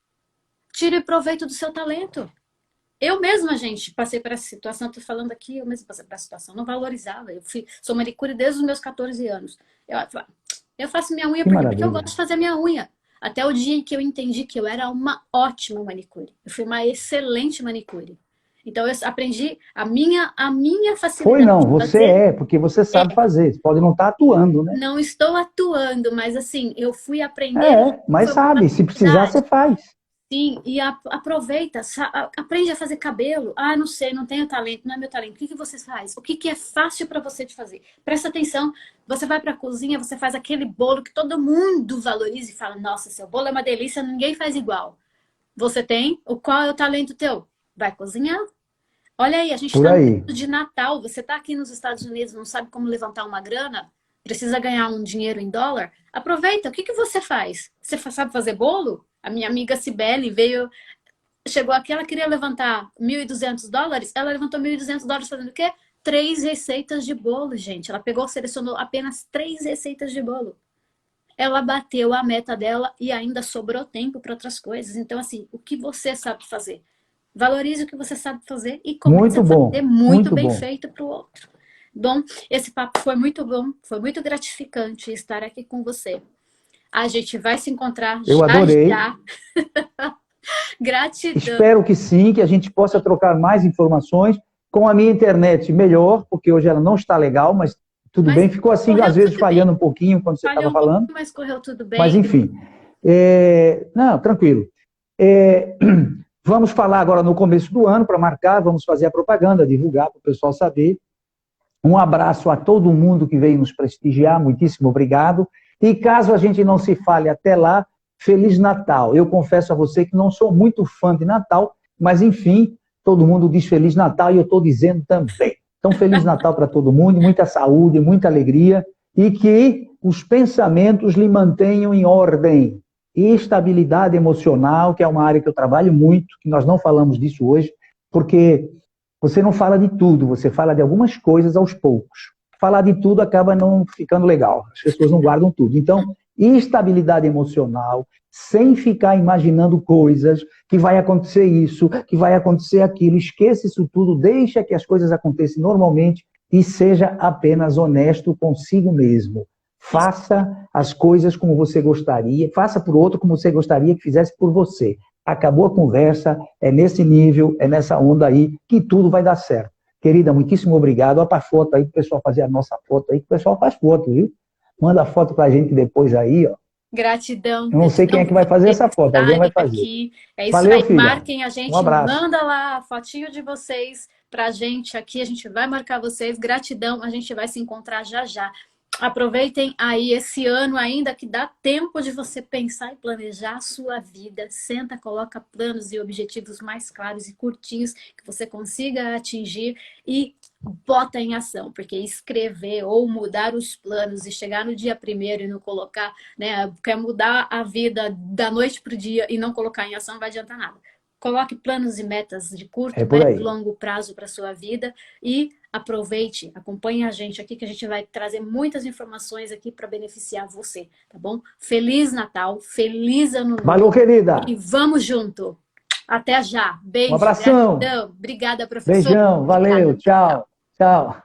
Tire proveito do seu talento. Eu mesma, gente, passei por essa situação. Estou falando aqui, eu mesma passei por essa situação. Não valorizava. Sou manicure desde os meus 14 anos. Eu faço minha unha porque eu gosto de fazer minha unha. Até o dia em que eu entendi que eu era uma ótima manicure. Eu fui uma excelente manicure. Então, eu aprendi a minha facilidade. Foi não, você porque você sabe fazer. Você pode não estar atuando, né? Não estou atuando, mas assim, eu fui aprender. Mas sabe, se precisar, você faz. Sim, e aproveita, aprende a fazer cabelo. Não sei, não tenho talento, não é meu talento. O que você faz? O que é fácil para você de fazer? Presta atenção, você vai para a cozinha, você faz aquele bolo que todo mundo valoriza e fala, nossa, seu bolo é uma delícia, ninguém faz igual. Você tem? Qual é o talento teu? Vai cozinhar. Olha aí, a gente Por está no aí. período de Natal. Você está aqui nos Estados Unidos, não sabe como levantar uma grana? Precisa ganhar um dinheiro em dólar? Aproveita. O que que você faz? Você sabe fazer bolo? A minha amiga Cibele veio, chegou aqui, ela queria levantar US$ 1.200. Ela levantou US$ 1.200 fazendo o quê? 3 receitas de bolo, gente. Ela pegou, selecionou apenas 3 receitas de bolo. Ela bateu a meta dela e ainda sobrou tempo para outras coisas. Então, assim, o que você sabe fazer? Valorize o que você sabe fazer e comece Muito a fazer bom, muito muito bem bom. feito para o outro. Bom, esse papo foi muito bom, foi muito gratificante estar aqui com você. A gente vai se encontrar Eu já adorei. já. Gratidão. Espero que sim, que a gente possa trocar mais informações com a minha internet melhor, porque hoje ela não está legal, mas tudo Mas bem. Ficou assim, às correu vezes, tudo bem. falhando um pouquinho quando você estava Falhou um falando, pouquinho, mas correu tudo mas bem. enfim. Não, tranquilo. É, vamos falar agora no começo do ano para marcar, vamos fazer a propaganda, divulgar para o pessoal saber. Um abraço a todo mundo que veio nos prestigiar, muitíssimo obrigado. E caso a gente não se fale até lá, Feliz Natal. Eu confesso a você que não sou muito fã de Natal, mas enfim, todo mundo diz Feliz Natal e eu estou dizendo também. Então, Feliz Natal para todo mundo, muita saúde, muita alegria e que os pensamentos lhe mantenham em ordem. E estabilidade emocional, que é uma área que eu trabalho muito, que nós não falamos disso hoje, porque você não fala de tudo, você fala de algumas coisas aos poucos. Falar de tudo acaba não ficando legal, as pessoas não guardam tudo. Então, estabilidade emocional, sem ficar imaginando coisas, que vai acontecer isso, que vai acontecer aquilo, esqueça isso tudo, deixa que as coisas aconteçam normalmente e seja apenas honesto consigo mesmo. Isso. Faça as coisas como você gostaria, faça por outro como você gostaria que fizesse por você. Acabou a conversa, é nesse nível, é nessa onda aí, que tudo vai dar certo. Querida, muitíssimo obrigado. Olha para a foto aí, para o pessoal fazer a nossa foto aí, que o pessoal faz foto, viu? Manda a foto para a gente depois aí, ó. Gratidão, Eu não sei quem gratidão é por que vai fazer vocês essa foto, alguém vai estarem fazer. aqui. É isso Valeu, aí, filha. marquem a Um gente, abraço. manda lá a fotinho de vocês pra gente aqui, a gente vai marcar vocês. Gratidão, a gente vai se encontrar já já. Aproveitem aí esse ano ainda que dá tempo de você pensar e planejar a sua vida. Senta, coloca planos e objetivos mais claros e curtinhos que você consiga atingir e bota em ação, porque escrever ou mudar os planos e chegar no dia primeiro e não colocar, né, quer mudar a vida da noite para o dia e não colocar em ação, não vai adiantar nada. Coloque planos e metas de É curto, por médio e aí. longo prazo para a sua vida e aproveite, acompanhe a gente aqui que a gente vai trazer muitas informações aqui para beneficiar você, tá bom? Feliz Natal, feliz Ano Novo Valeu, e querida. vamos junto. Até já. Um Beijo, abração. gratidão. Obrigada, professor. Beijão. Obrigada. Valeu. Tchau. Tchau.